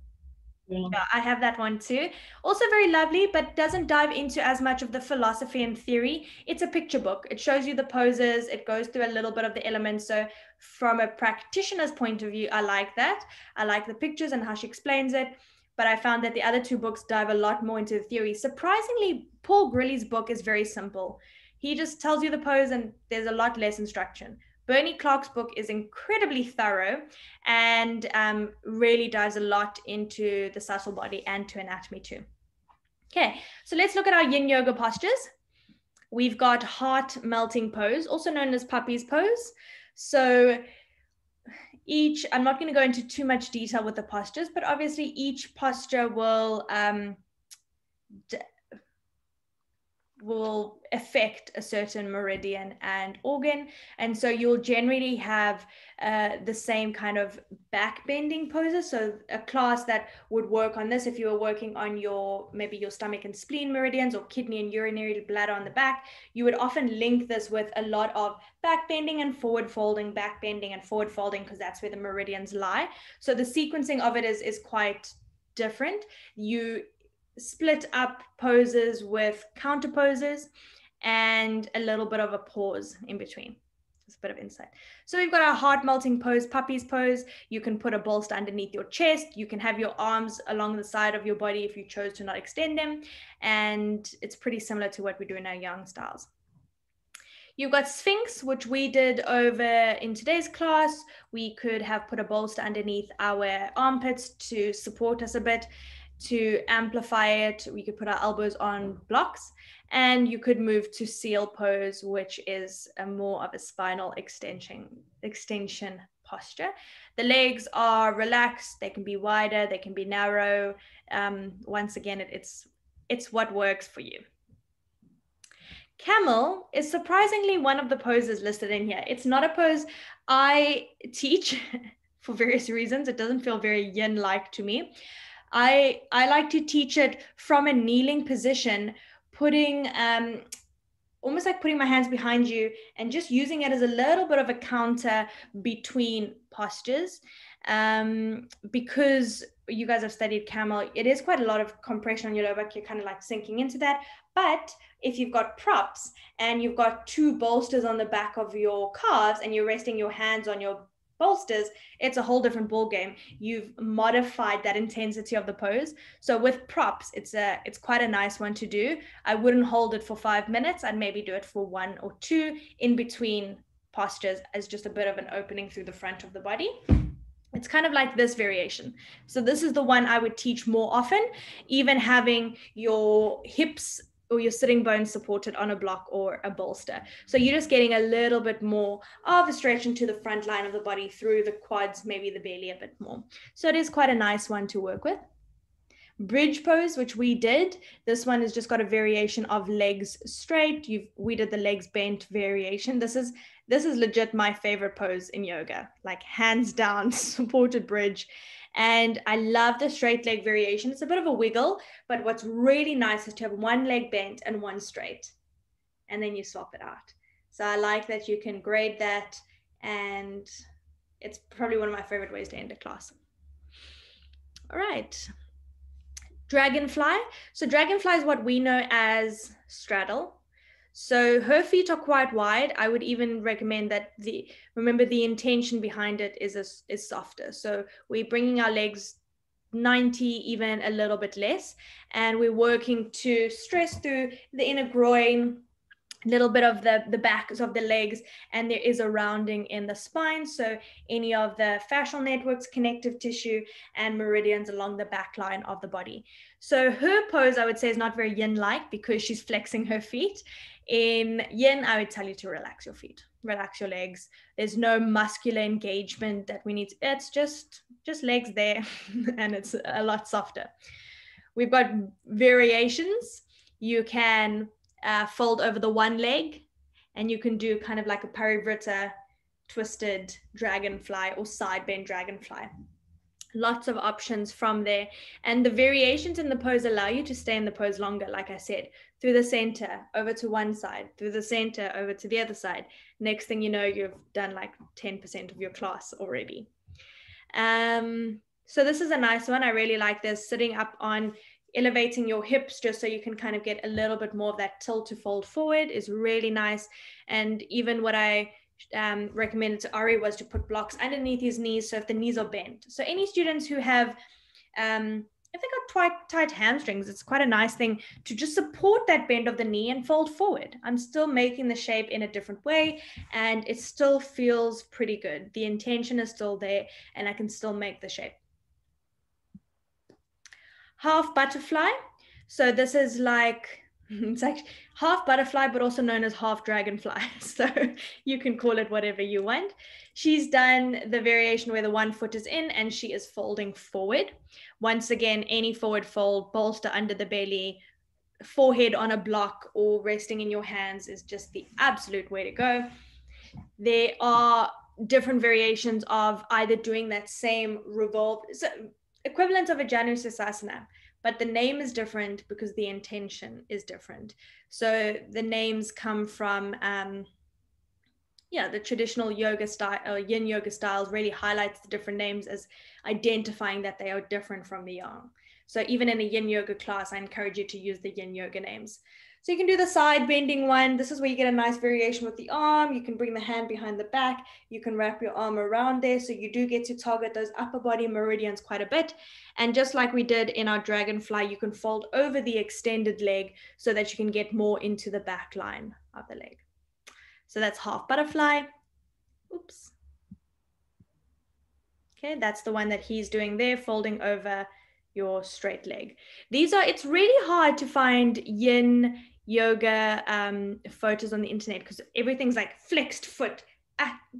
Yeah, I have that one too. Also very lovely, but doesn't dive into as much of the philosophy and theory. It's a picture book. It shows you the poses. It goes through a little bit of the elements. So from a practitioner's point of view, I like that. I like the pictures and how she explains it. But I found that the other 2 books dive a lot more into the theory. Surprisingly, Paul Grilly's book is very simple. He just tells you the pose and there's a lot less instruction. Bernie Clark's book is incredibly thorough and really dives a lot into the subtle body and to anatomy too. Okay, so let's look at our Yin Yoga postures. We've got heart melting pose, also known as puppy's pose. So I'm not going to go into too much detail with the postures, but obviously each posture will affect a certain meridian and organ. And so you'll generally have the same kind of back bending poses. So a class that would work on this, if you were working on maybe your stomach and spleen meridians, or kidney and urinary bladder on the back, you would often link this with a lot of back bending and forward folding, back bending and forward folding, because that's where the meridians lie. So the sequencing of it is quite different. You split up poses with counter poses and a little bit of a pause in between. Just a bit of insight. So we've got our heart melting pose, puppy's pose. You can put a bolster underneath your chest. You can have your arms along the side of your body if you chose to not extend them. And it's pretty similar to what we do in our Yang styles. You've got Sphinx, which we did over in today's class. We could have put a bolster underneath our armpits to support us a bit, to amplify it. We could put our elbows on blocks, and you could move to seal pose, which is a more of a spinal extension posture. The legs are relaxed. They can be wider, they can be narrow. Once again, it's what works for you. Camel is surprisingly one of the poses listed in here. It's not a pose I teach for various reasons. It doesn't feel very yin-like to me. I like to teach it from a kneeling position, putting almost like putting my hands behind you and just using it as a little bit of a counter between postures. Because you guys have studied camel, it is quite a lot of compression on your lower back. You're kind of like sinking into that. But if you've got props and you've got two bolsters on the back of your calves and you're resting your hands on your bolsters, it's a whole different ball game. You've modified that intensity of the pose. So with props, it's quite a nice one to do. I wouldn't hold it for 5 minutes. I'd maybe do it for 1 or 2 in between postures as just a bit of an opening through the front of the body. It's kind of like this variation. So this is the one I would teach more often, even having your hips or your sitting bones supported on a block or a bolster. So you're just getting a little bit more of a stretch into the front line of the body through the quads, maybe the belly a bit more. So it is quite a nice one to work with. Bridge pose, which we did, this one has just got a variation of legs straight. We did the legs bent variation. This is legit my favorite pose in yoga, like hands down, supported bridge. And I love the straight leg variation. It's a bit of a wiggle, but what's really nice is to have one leg bent and one straight, and then you swap it out. So I like that you can grade that, and it's probably one of my favorite ways to end a class. All right. Dragonfly. So dragonfly is what we know as straddle. So her feet are quite wide. I would even recommend that remember the intention behind it is softer. So we're bringing our legs 90, even a little bit less, and we're working to stress through the inner groin, little bit of the backs of the legs, and there is a rounding in the spine, so any of the fascial networks, connective tissue, and meridians along the back line of the body. So her pose, I would say, is not very yin-like because she's flexing her feet. In yin, I would tell you to relax your feet, relax your legs. There's no muscular engagement that we need to, it's just legs there and it's a lot softer. We've got variations. You can fold over the one leg, and you can do kind of like a parivrtta, twisted dragonfly or side bend dragonfly. Lots of options from there, and the variations in the pose allow you to stay in the pose longer. Like I said, through the center, over to one side, through the center, over to the other side. Next thing you know, you've done like 10% of your class already. So this is a nice one. I really like this, sitting up on, elevating your hips just so you can kind of get a little bit more of that tilt to fold forward is really nice. And even what I recommended to Ari was to put blocks underneath his knees, so if the knees are bent. So any students who have if they've got tight hamstrings, it's quite a nice thing to just support that bend of the knee and fold forward. I'm still making the shape in a different way, and it still feels pretty good. The intention is still there, and I can still make the shape. Half butterfly. So this is like, it's like half butterfly, but also known as half dragonfly. So you can call it whatever you want. She's done the variation where the one foot is in and she is folding forward. Once again, any forward fold, bolster under the belly, forehead on a block or resting in your hands is just the absolute way to go. There are different variations of either doing that same revolve, so equivalent of a Janu Sirsasana, but the name is different because the intention is different. So the names come from, the traditional yoga style, or Yin Yoga styles really highlights the different names as identifying that they are different from the Yang. So even in a Yin Yoga class, I encourage you to use the Yin Yoga names. So you can do the side bending one. This is where you get a nice variation with the arm. You can bring the hand behind the back. You can wrap your arm around there. So you do get to target those upper body meridians quite a bit. And just like we did in our dragonfly, you can fold over the extended leg so that you can get more into the back line of the leg. So that's half butterfly. Oops. Okay, that's the one that he's doing there, folding over your straight leg. It's really hard to find yin yoga photos on the internet because everything's like flexed foot.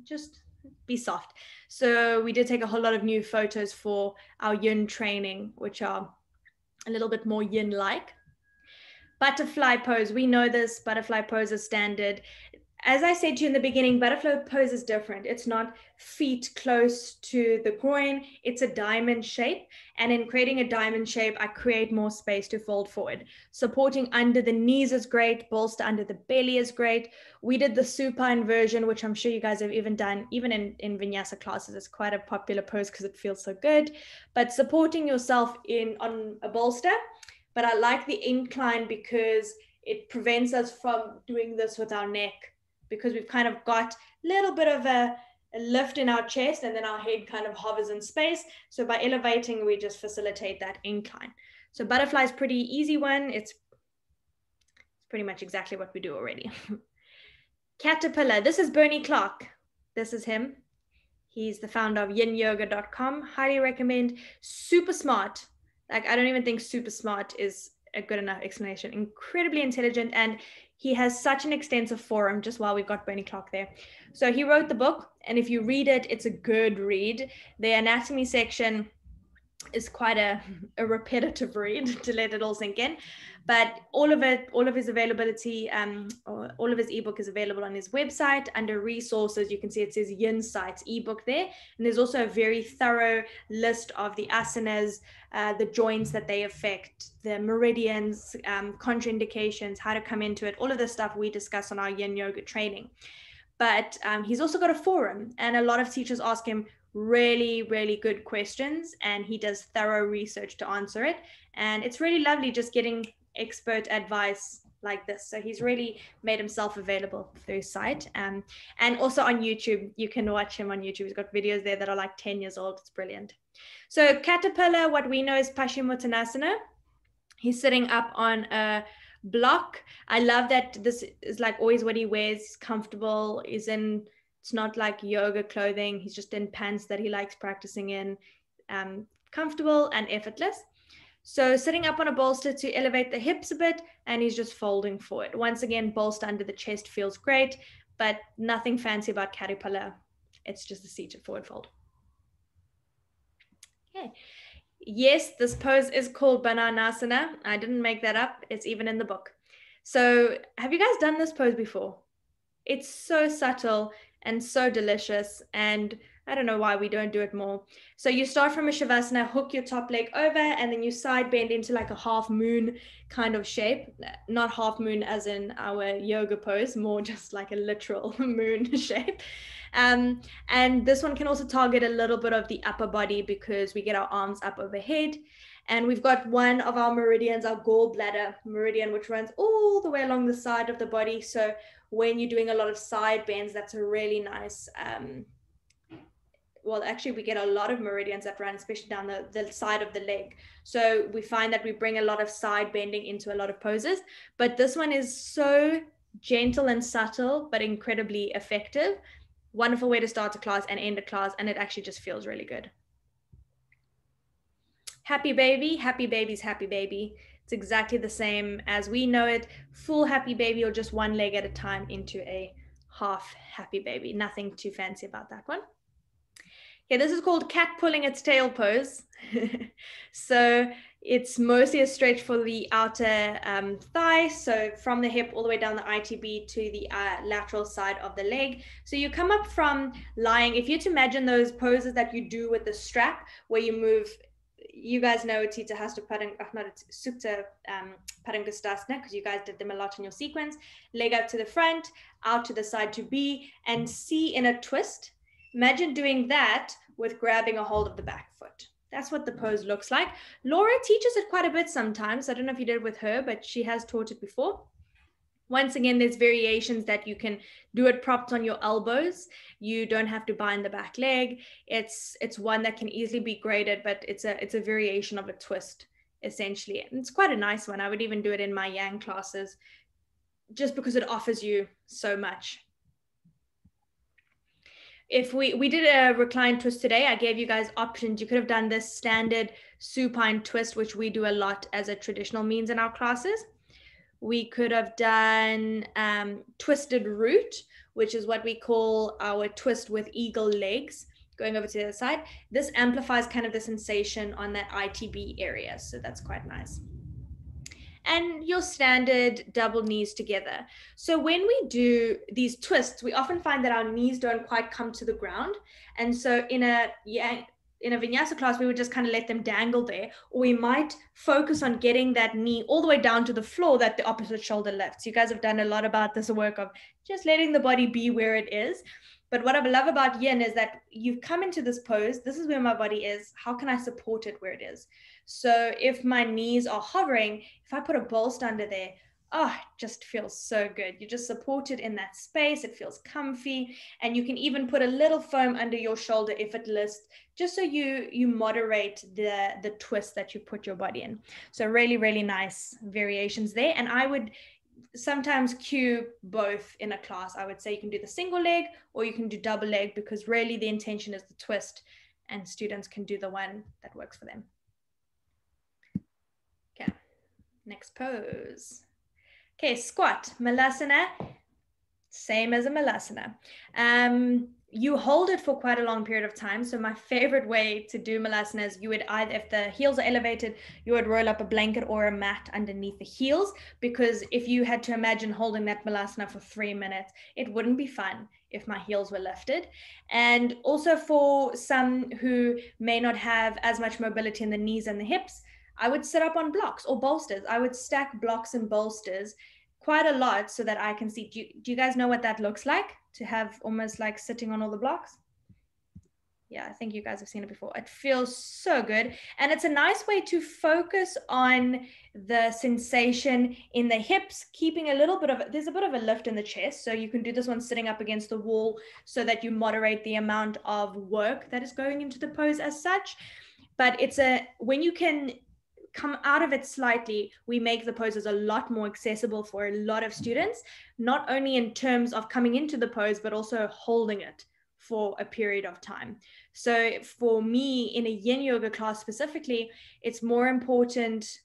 Just be soft. So we did take a whole lot of new photos for our yin training, which are a little bit more yin-like. Butterfly pose, we know this butterfly pose is standard. As I said to you in the beginning, butterfly pose is different. It's not feet close to the groin, it's a diamond shape. And in creating a diamond shape, I create more space to fold forward. Supporting under the knees is great, bolster under the belly is great. We did the supine version, which I'm sure you guys have even done, even in vinyasa classes. It's quite a popular pose because it feels so good. But supporting yourself on a bolster, but I like the incline because it prevents us from doing this with our neck, because we've kind of got a little bit of a lift in our chest and then our head kind of hovers in space. So by elevating, we just facilitate that incline. So butterfly is pretty easy one. It's pretty much exactly what we do already. Caterpillar, this is Bernie Clark. This is him. He's the founder of yinyoga.com. Highly recommend. Super smart. Like, I don't even think super smart is a good enough explanation. Incredibly intelligent, and he has such an extensive forum, just while we've got Bernie Clark there. So he wrote the book, and if you read it, it's a good read. The anatomy section is quite a repetitive read to let it all sink in, but all of his availability, all of his ebook is available on his website. Under resources, you can see it says Yin Sites ebook there, and there's also a very thorough list of the asanas, the joints that they affect, the meridians, contraindications, how to come into it, all of the stuff we discuss on our Yin Yoga training. But he's also got a forum, and a lot of teachers ask him really, really good questions, and he does thorough research to answer it. And it's really lovely just getting expert advice like this. So he's really made himself available through his site. And also on YouTube, you can watch him on YouTube. He's got videos there that are like 10 years old. It's brilliant. So Caterpillar, what we know is Paschimottanasana. He's sitting up on a block. I love that this is like always what he wears. He's comfortable, it's not like yoga clothing. He's just in pants that he likes practicing in, comfortable and effortless. So sitting up on a bolster to elevate the hips a bit, and he's just folding forward. Once again, bolster under the chest feels great, but nothing fancy about Caterpillar. It's just a seated forward fold. Okay. Yes, this pose is called Bananasana. I didn't make that up. It's even in the book. So have you guys done this pose before? It's so subtle and so delicious, and I don't know why we don't do it more. So you start from a Shavasana, hook your top leg over, and then you side bend into like a half moon kind of shape. Not half moon as in our yoga pose, more just like a literal moon shape. And this one can also target a little bit of the upper body because we get our arms up overhead. And we've got one of our meridians, our gallbladder meridian, which runs all the way along the side of the body. So when you're doing a lot of side bends, that's a really nice, well, actually we get a lot of meridians that run, especially down the side of the leg. So we find that we bring a lot of side bending into a lot of poses, but this one is so gentle and subtle, but incredibly effective. Wonderful way to start a class and end a class, and it actually just feels really good. Happy baby, happy baby's happy baby. It's exactly the same as we know it. Full happy baby, or just one leg at a time into a half happy baby. Nothing too fancy about that one. Okay, this is called cat pulling its tail pose. So it's mostly a stretch for the outer thigh. So from the hip all the way down the ITB to the lateral side of the leg. So you come up from lying. If you to imagine those poses that you do with the strap, where you move, you guys know Tita has to Supta Padangastasana, because you guys did them a lot in your sequence. Leg up to the front, out to the side to B, and C in a twist. Imagine doing that with grabbing a hold of the back foot. That's what the pose looks like. Laura teaches it quite a bit sometimes. I don't know if you did it with her, but she has taught it before. Once again, there's variations that you can do it propped on your elbows. You don't have to bind the back leg. It's one that can easily be graded, but it's a variation of a twist, essentially. And it's quite a nice one. I would even do it in my Yang classes, just because it offers you so much. if we did a recline twist today, I gave you guys options. You could have done this standard supine twist, which we do a lot as a traditional means in our classes. We could have done twisted root, which is what we call our twist with eagle legs going over to the other side. This amplifies kind of the sensation on that ITB area. So that's quite nice. And your standard double knees together. So when we do these twists, we often find that our knees don't quite come to the ground. And so in a vinyasa class, we would just kind of let them dangle there, or we might focus on getting that knee all the way down to the floor that the opposite shoulder lifts. You guys have done a lot about this work of just letting the body be where it is. But what I love about yin is that you've come into this pose. This is where my body is. How can I support it where it is? So if my knees are hovering, if I put a bolster under there, oh, it just feels so good. You just support it in that space. It feels comfy. And you can even put a little foam under your shoulder if it lists, just so you moderate the twist that you put your body in. So really, really nice variations there. And I would sometimes cue both in a class. I would say you can do the single leg or you can do double leg, because really the intention is the twist and students can do the one that works for them. Okay, next pose. Okay, squat, malasana, same as a malasana. You hold it for quite a long period of time. So my favorite way to do malasana is you would either, if the heels are elevated, you would roll up a blanket or a mat underneath the heels, because if you had to imagine holding that malasana for 3 minutes, it wouldn't be fun if my heels were lifted. And also for some who may not have as much mobility in the knees and the hips, I would sit up on blocks or bolsters. I would stack blocks and bolsters quite a lot so that I can see. Do you guys know what that looks like? To have almost like sitting on all the blocks? Yeah, I think you guys have seen it before. It feels so good. And it's a nice way to focus on the sensation in the hips, keeping a little bit of, there's a bit of a lift in the chest. So you can do this one sitting up against the wall so that you moderate the amount of work that is going into the pose as such. But when you can come out of it slightly, we make the poses a lot more accessible for a lot of students, not only in terms of coming into the pose, but also holding it for a period of time. So for me, in a yin yoga class specifically, it's more important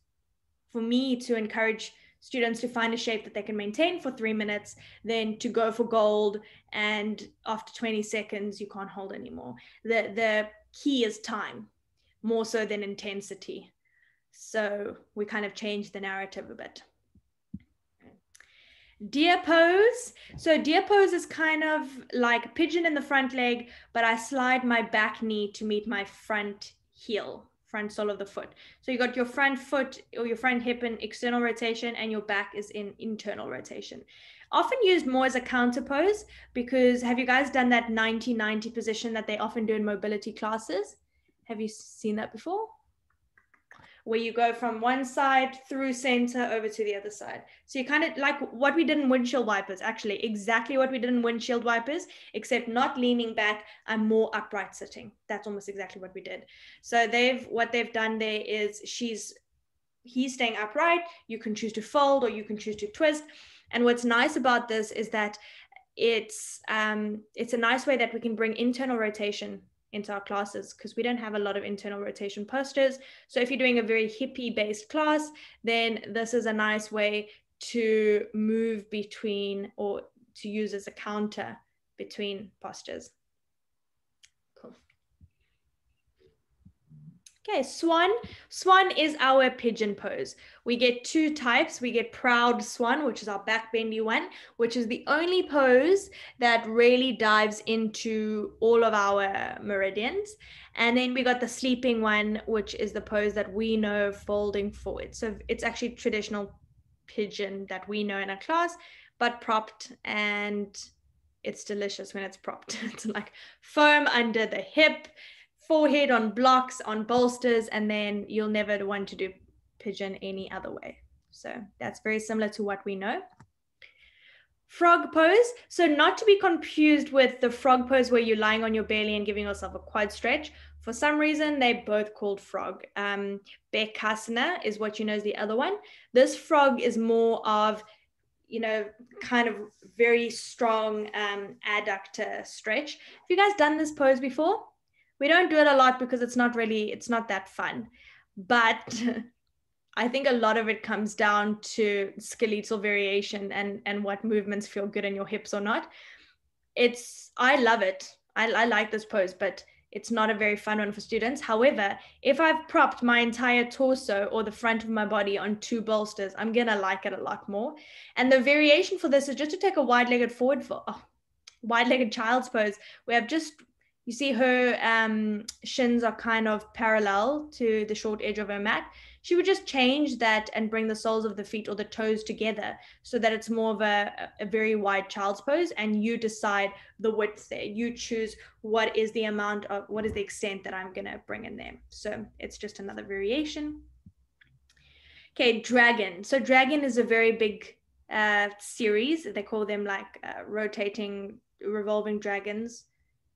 for me to encourage students to find a shape that they can maintain for 3 minutes than to go for gold and after 20 seconds you can't hold anymore. The key is time more so than intensity. So we kind of changed the narrative a bit. Deer pose. So deer pose is kind of like pigeon in the front leg, but I slide my back knee to meet my front heel, front sole of the foot. So you got your front foot or your front hip in external rotation and your back is in internal rotation. Often used more as a counter pose, because have you guys done that 90-90 position that they often do in mobility classes? Have you seen that before? Where you go from one side through center over to the other side. So you kind of like what we did in windshield wipers, actually exactly what we did in windshield wipers, except not leaning back, I'm more upright sitting. That's almost exactly what we did. So what they've done there is he's staying upright. You can choose to fold or you can choose to twist. And what's nice about this is that it's a nice way that we can bring internal rotation into our classes, because we don't have a lot of internal rotation postures. So if you're doing a very hippie based class, then this is a nice way to move between, or to use as a counter between postures. Cool. Okay, swan. Swan is our pigeon pose. We get two types. We get proud swan, which is our back bendy one, which is the only pose that really dives into all of our meridians. And then we got the sleeping one, which is the pose that we know folding forward. So it's actually traditional pigeon that we know in a class, but propped, and it's delicious when it's propped. It's like foam under the hip, forehead on blocks, on bolsters, and then you'll never want to do pigeon any other way. So that's very similar to what we know. Frog pose. So not to be confused with the frog pose where you're lying on your belly and giving yourself a quad stretch. For some reason, they're both called frog. Bekasana is what you know is the other one. This frog is more of you know, kind of very strong adductor stretch. Have you guys done this pose before? We don't do it a lot because it's not that fun, but I think a lot of it comes down to skeletal variation and what movements feel good in your hips or not. I love it. I like this pose, but it's not a very fun one for students. However, if I've propped my entire torso or the front of my body on 2 bolsters, I'm gonna like it a lot more. And the variation for this is just to take a wide-legged wide-legged child's pose. We have you see her shins are kind of parallel to the short edge of her mat. She would just change that and bring the soles of the feet or the toes together so that it's more of a very wide child's pose, and you decide the width there. You choose what is the extent that I'm gonna bring in there. So it's just another variation. Okay, dragon. So dragon is a very big series. They call them like rotating, revolving dragons.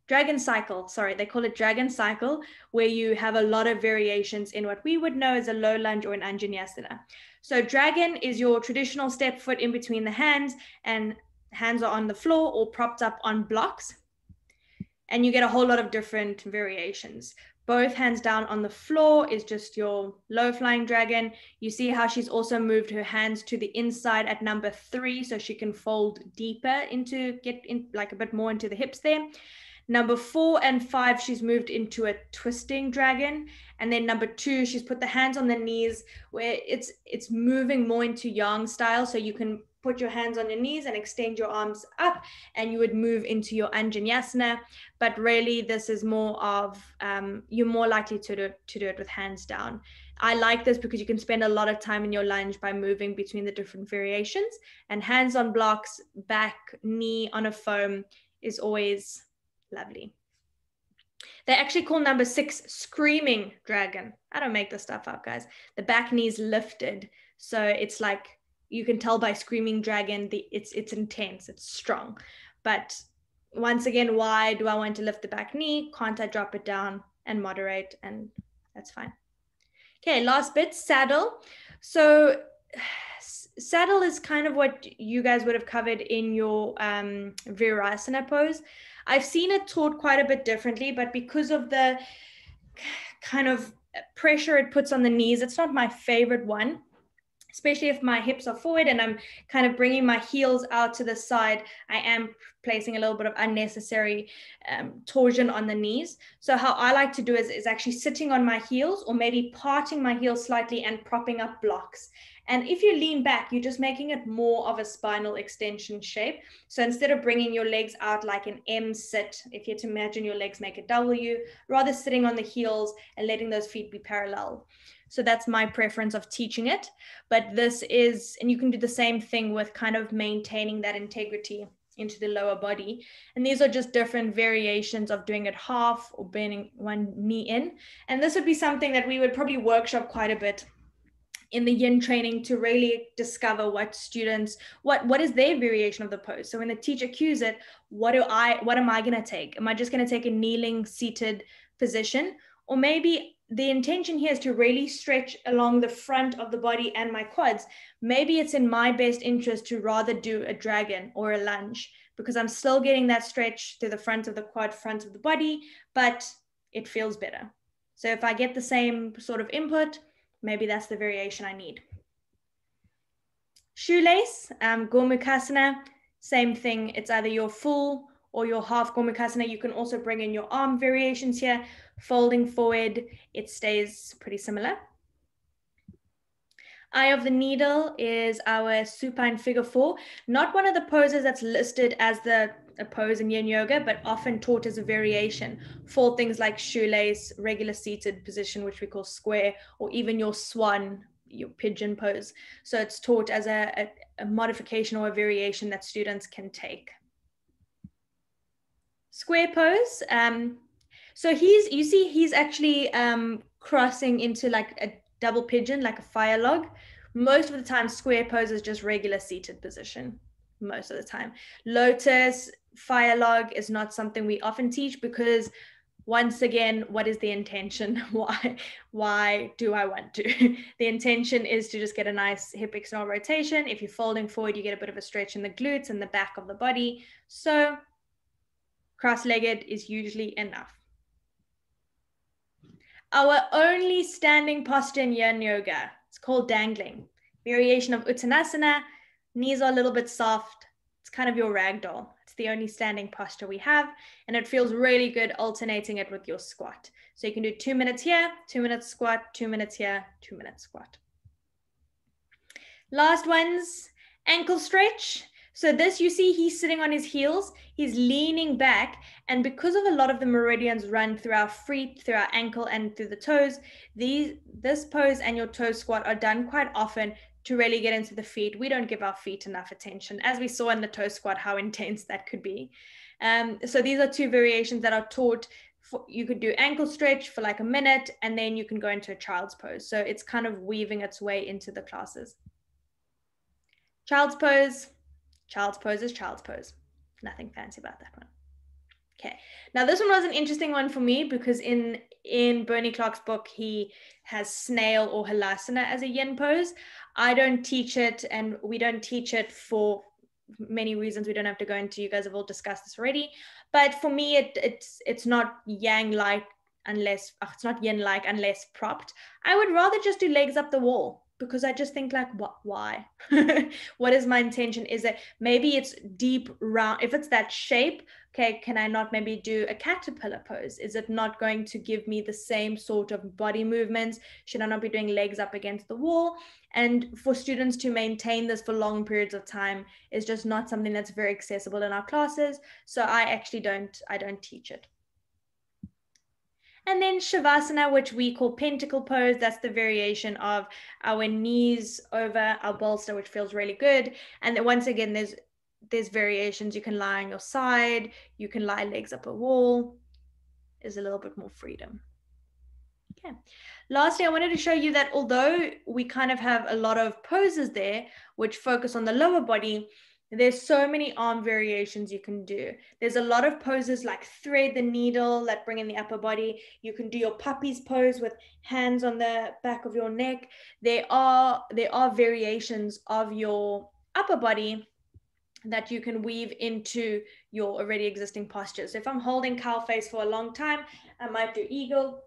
Dragon cycle, sorry, they call it dragon cycle, where you have a lot of variations in what we would know as a low lunge or an anjaneyasana. So dragon is your traditional step foot in between the hands, and hands are on the floor or propped up on blocks. And you get a whole lot of different variations. Both hands down on the floor is just your low flying dragon. You see how she's also moved her hands to the inside at number 3, so she can fold deeper get in like a bit more into the hips there. Number 4 and 5, she's moved into a twisting dragon. And then number 2, she's put the hands on the knees where it's moving more into yang style. So you can put your hands on your knees and extend your arms up, and you would move into your anjaneyasana. But really, this is more of, you're more likely to do it with hands down. I like this because you can spend a lot of time in your lunge by moving between the different variations, and hands on blocks, back, knee on a foam is always lovely. They actually call number 6 screaming dragon. I don't make this stuff up, guys. The back knee's lifted. So it's like, you can tell by screaming dragon, it's intense, it's strong. But once again, why do I want to lift the back knee? Can't I drop it down and moderate? And that's fine. Okay, last bit, saddle. So saddle is kind of what you guys would have covered in your Virasana pose. I've seen it taught quite a bit differently, but because of the kind of pressure it puts on the knees, it's not my favorite one, especially if my hips are forward and I'm kind of bringing my heels out to the side. I am placing a little bit of unnecessary torsion on the knees. So how I like to do is actually sitting on my heels, or maybe parting my heels slightly and propping up blocks. And if you lean back, you're just making it more of a spinal extension shape. So instead of bringing your legs out like an M sit, if you had to imagine your legs make a W, rather sitting on the heels and letting those feet be parallel. So that's my preference of teaching it. But this is, and you can do the same thing with kind of maintaining that integrity into the lower body. And these are just different variations of doing it half or bending one knee in. And this would be something that we would probably workshop quite a bit in the yin training to really discover what students, what is their variation of the pose. So when the teacher cues it, what am I going to take? Am I just going to take a kneeling seated position? Or maybe the intention here is to really stretch along the front of the body and my quads. Maybe it's in my best interest to rather do a dragon or a lunge, because I'm still getting that stretch through the front of the quad, front of the body, but it feels better. So if I get the same sort of input, maybe that's the variation I need. Shoelace, Gormukhasana, same thing. It's either your full or your half Gormukhasana. You can also bring in your arm variations here. Folding forward, it stays pretty similar. Eye of the needle is our supine figure 4. Not one of the poses that's listed as a pose in Yin Yoga, but often taught as a variation for things like shoelace, regular seated position, which we call square, or even your swan, your pigeon pose. So it's taught as a modification or a variation that students can take. Square pose. So he's actually crossing into like a double pigeon, like a fire log. Most of the time, square pose is just regular seated position. Most of the time, lotus, fire log is not something we often teach, because Once again, what is the intention? Why do I want to? The intention is to just get a nice hip external rotation. If you're folding forward, you get a bit of a stretch in the glutes and the back of the body. So cross-legged is usually enough. Our only standing posture in Yin Yoga, it's called dangling. Variation of Uttanasana, knees are a little bit soft. It's kind of your ragdoll. It's the only standing posture we have, and it feels really good alternating it with your squat. So you can do 2 minutes here, 2 minutes squat, 2 minutes here, 2 minutes squat. Last one's ankle stretch. So this, you see, he's sitting on his heels, he's leaning back, and because of a lot of the meridians run through our feet, through our ankle, and through the toes, this pose and your toe squat are done quite often to really get into the feet. We don't give our feet enough attention, as we saw in the toe squat, how intense that could be. So these are two variations that are taught. You could do ankle stretch for like a minute, and then you can go into a child's pose. So it's kind of weaving its way into the classes. Child's pose. Child's pose is child's pose. Nothing fancy about that one. Okay, now this one was an interesting one for me because in Bernie Clark's book, he has snail or halasana as a yin pose. I don't teach it, and we don't teach it for many reasons we don't have to go into. You guys have all discussed this already. But for me, it's not yang-like unless, it's not yin-like unless propped. I would rather just do legs up the wall, because I just think like, why? What is my intention? Is it maybe it's deep round? If it's that shape, okay, can I not maybe do a caterpillar pose? Is it not going to give me the same sort of body movements? Should I not be doing legs up against the wall? And for students to maintain this for long periods of time is just not something that's very accessible in our classes. So I actually don't teach it. And then Shavasana, which we call pentacle pose, that's the variation of our knees over our bolster, which feels really good. And then once again, there's variations. You can lie on your side, you can lie legs up a wall. There's a little bit more freedom. Okay. Lastly, I wanted to show you that although we kind of have a lot of poses there, which focus on the lower body, there's so many arm variations you can do. There's a lot of poses like thread the needle that bring in the upper body. You can do your puppy's pose with hands on the back of your neck. There are variations of your upper body that you can weave into your already existing postures. So if I'm holding cow face for a long time, I might do eagle,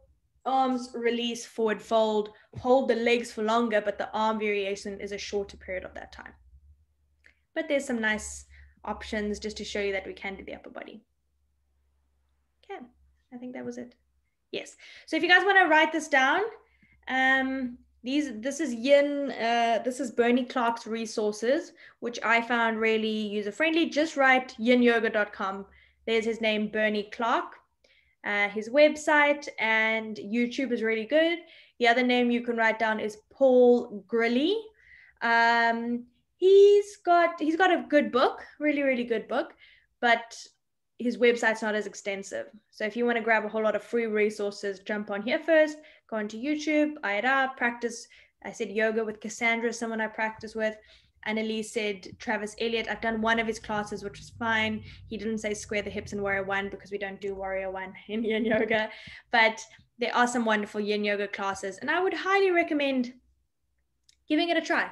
arms, release, forward fold, hold the legs for longer, but the arm variation is a shorter period of that time. But there's some nice options just to show you that we can do the upper body. Okay, I think that was it. Yes. So if you guys want to write this down, this is Bernie Clark's resources, which I found really user-friendly. Just write yinyoga.com. There's his name, Bernie Clark. His website and YouTube is really good. The other name you can write down is Paul Grilly. He's got a good book, really good book, but his website's not as extensive. So if you want to grab a whole lot of free resources, jump on here first, go onto YouTube, Ayada, practice. I said yoga with Cassandra, someone I practice with. Annalise said Travis Elliott. I've done one of his classes, which was fine. He didn't say square the hips in Warrior One because we don't do Warrior One in Yin Yoga, but there are some wonderful Yin Yoga classes, and I would highly recommend giving it a try.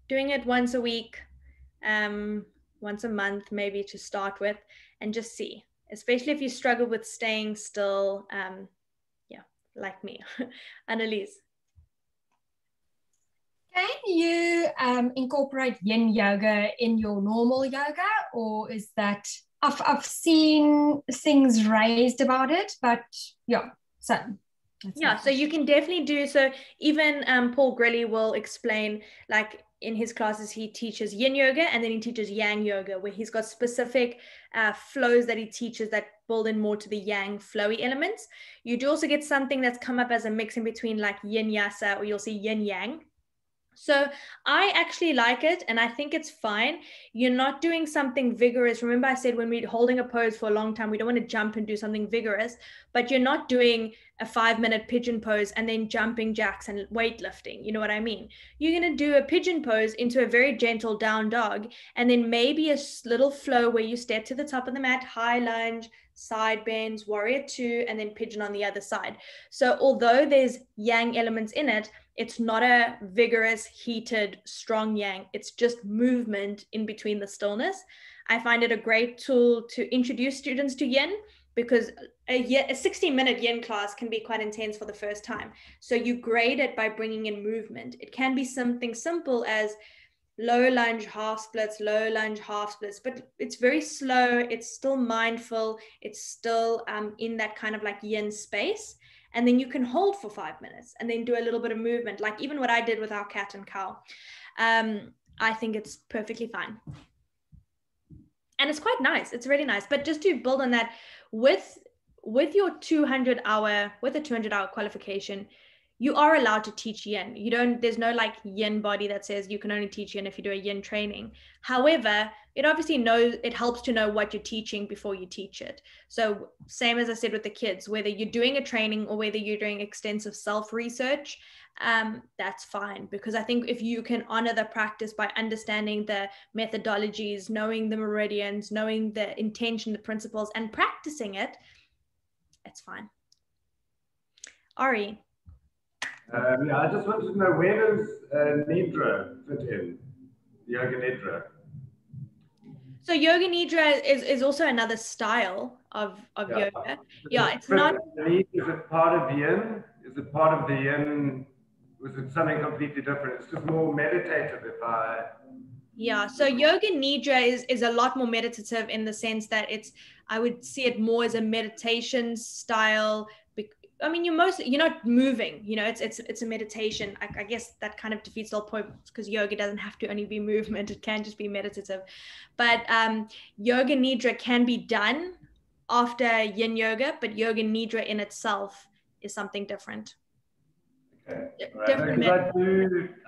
Doing it once a week, once a month, maybe to start with, and just see, especially if you struggle with staying still, like me. Annalise. Can you incorporate Yin Yoga in your normal yoga, or is that, I've seen things raised about it, but yeah, so. So you can definitely do so. Even Paul Grilly will explain, like in his classes, he teaches Yin Yoga and then he teaches Yang Yoga, where he's got specific flows that he teaches that build in more to the Yang flowy elements. You do also get something that's come up as a mix in between, like Yin Yasa, or you'll see Yin Yang. So I actually like it, and I think it's fine. You're not doing something vigorous. Remember I said when we're holding a pose for a long time, we don't want to jump and do something vigorous, but you're not doing a 5-minute pigeon pose and then jumping jacks and weightlifting. You know what I mean? You're going to do a pigeon pose into a very gentle down dog, and then maybe a little flow where you step to the top of the mat, high lunge, side bends, warrior two, and then pigeon on the other side. So although there's yang elements in it, it's not a vigorous, heated, strong yang. It's just movement in between the stillness. I find it a great tool to introduce students to yin, because a 60-minute yin class can be quite intense for the first time. So you grade it by bringing in movement. It can be something simple as low lunge, half splits, low lunge, half splits, but it's very slow. It's still mindful. It's still in that kind of like yin space. And then you can hold for 5 minutes and then do a little bit of movement, like even what I did with our cat and cow. I think it's perfectly fine. And it's quite nice. It's really nice. But just to build on that, with your 200-hour qualification, you are allowed to teach yin. There's no like yin body that says you can only teach yin if you do a yin training. However, it helps to know what you're teaching before you teach it. So same as I said with the kids, whether you're doing a training or whether you're doing extensive self-research, that's fine, because I think if you can honor the practice by understanding the methodologies, knowing the meridians, knowing the intention, the principles, and practicing it, it's fine. Ari. Yeah, I just wanted to know, where does Nidra fit in? Yoga Nidra. So Yoga Nidra is also another style of yoga. Yeah, it's not. Is it part of yin? Is it part of the yin? Was it something completely different? It's just more meditative Yeah, so Yoga Nidra is a lot more meditative in the sense that I would see it more as a meditation style. I mean, you're not moving, it's a meditation. I guess that kind of defeats the whole point, because yoga doesn't have to only be movement. It can just be meditative. But Yoga Nidra can be done after Yin Yoga, but Yoga Nidra in itself is something different. Okay. Right.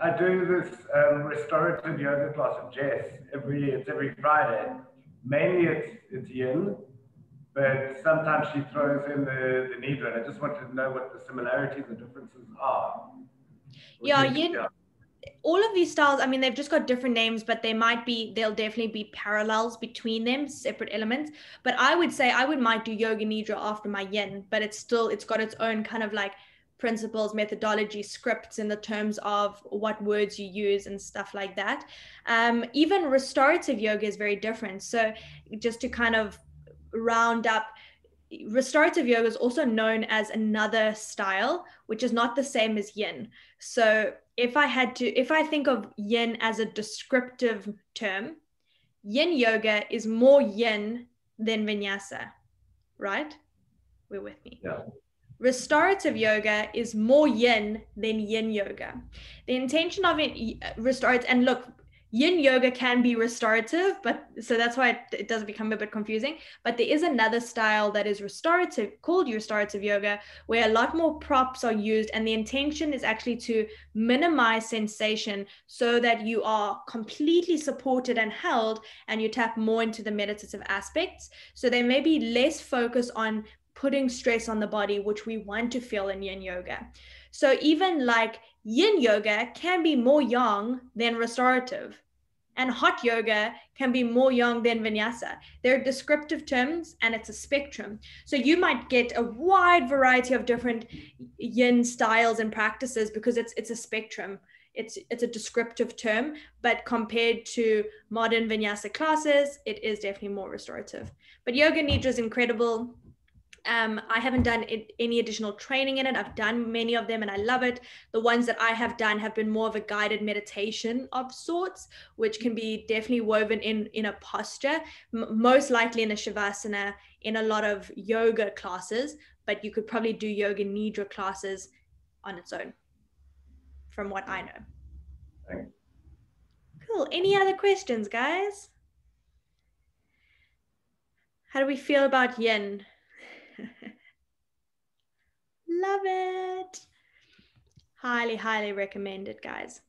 I do this restorative yoga class with Jess every Friday. Mainly it's yin, but sometimes she throws in the nidra, and I just wanted to know what the similarities and differences are. Yeah, all of these styles, I mean, they've just got different names, but there'll definitely be parallels between them, separate elements. But I would say might do Yoga Nidra after my yin, but it's got its own kind of like principles, methodology, scripts in the terms of what words you use and stuff like that. Even restorative yoga is very different. So just to kind of round up, restorative yoga is also known as another style, which is not the same as yin. So if I think of yin as a descriptive term, yin yoga is more yin than vinyasa, right? We're with me. Yeah. Restorative yoga is more yin than yin yoga. The intention of it, restorative, and look, yin yoga can be restorative, but so that's why it does become a bit confusing. But there is another style that is restorative, called restorative yoga, where a lot more props are used, and the intention is actually to minimize sensation so that you are completely supported and held, and you tap more into the meditative aspects. So there may be less focus on putting stress on the body, which we want to feel in yin yoga. So even like yin yoga can be more yang than restorative, and hot yoga can be more yang than vinyasa. They're descriptive terms, and it's a spectrum. So you might get a wide variety of different yin styles and practices because it's a spectrum. It's a descriptive term, but compared to modern vinyasa classes, it is definitely more restorative. But Yoga Nidra is incredible. I haven't done any additional training in it. I've done many of them and I love it. The ones that I have done have been more of a guided meditation of sorts, which can be definitely woven in a posture, most likely in a shavasana, in a lot of yoga classes, but you could probably do Yoga Nidra classes on its own, from what I know. Thanks. Cool. Any other questions, guys? How do we feel about yin? Love it. Highly, highly recommended, guys.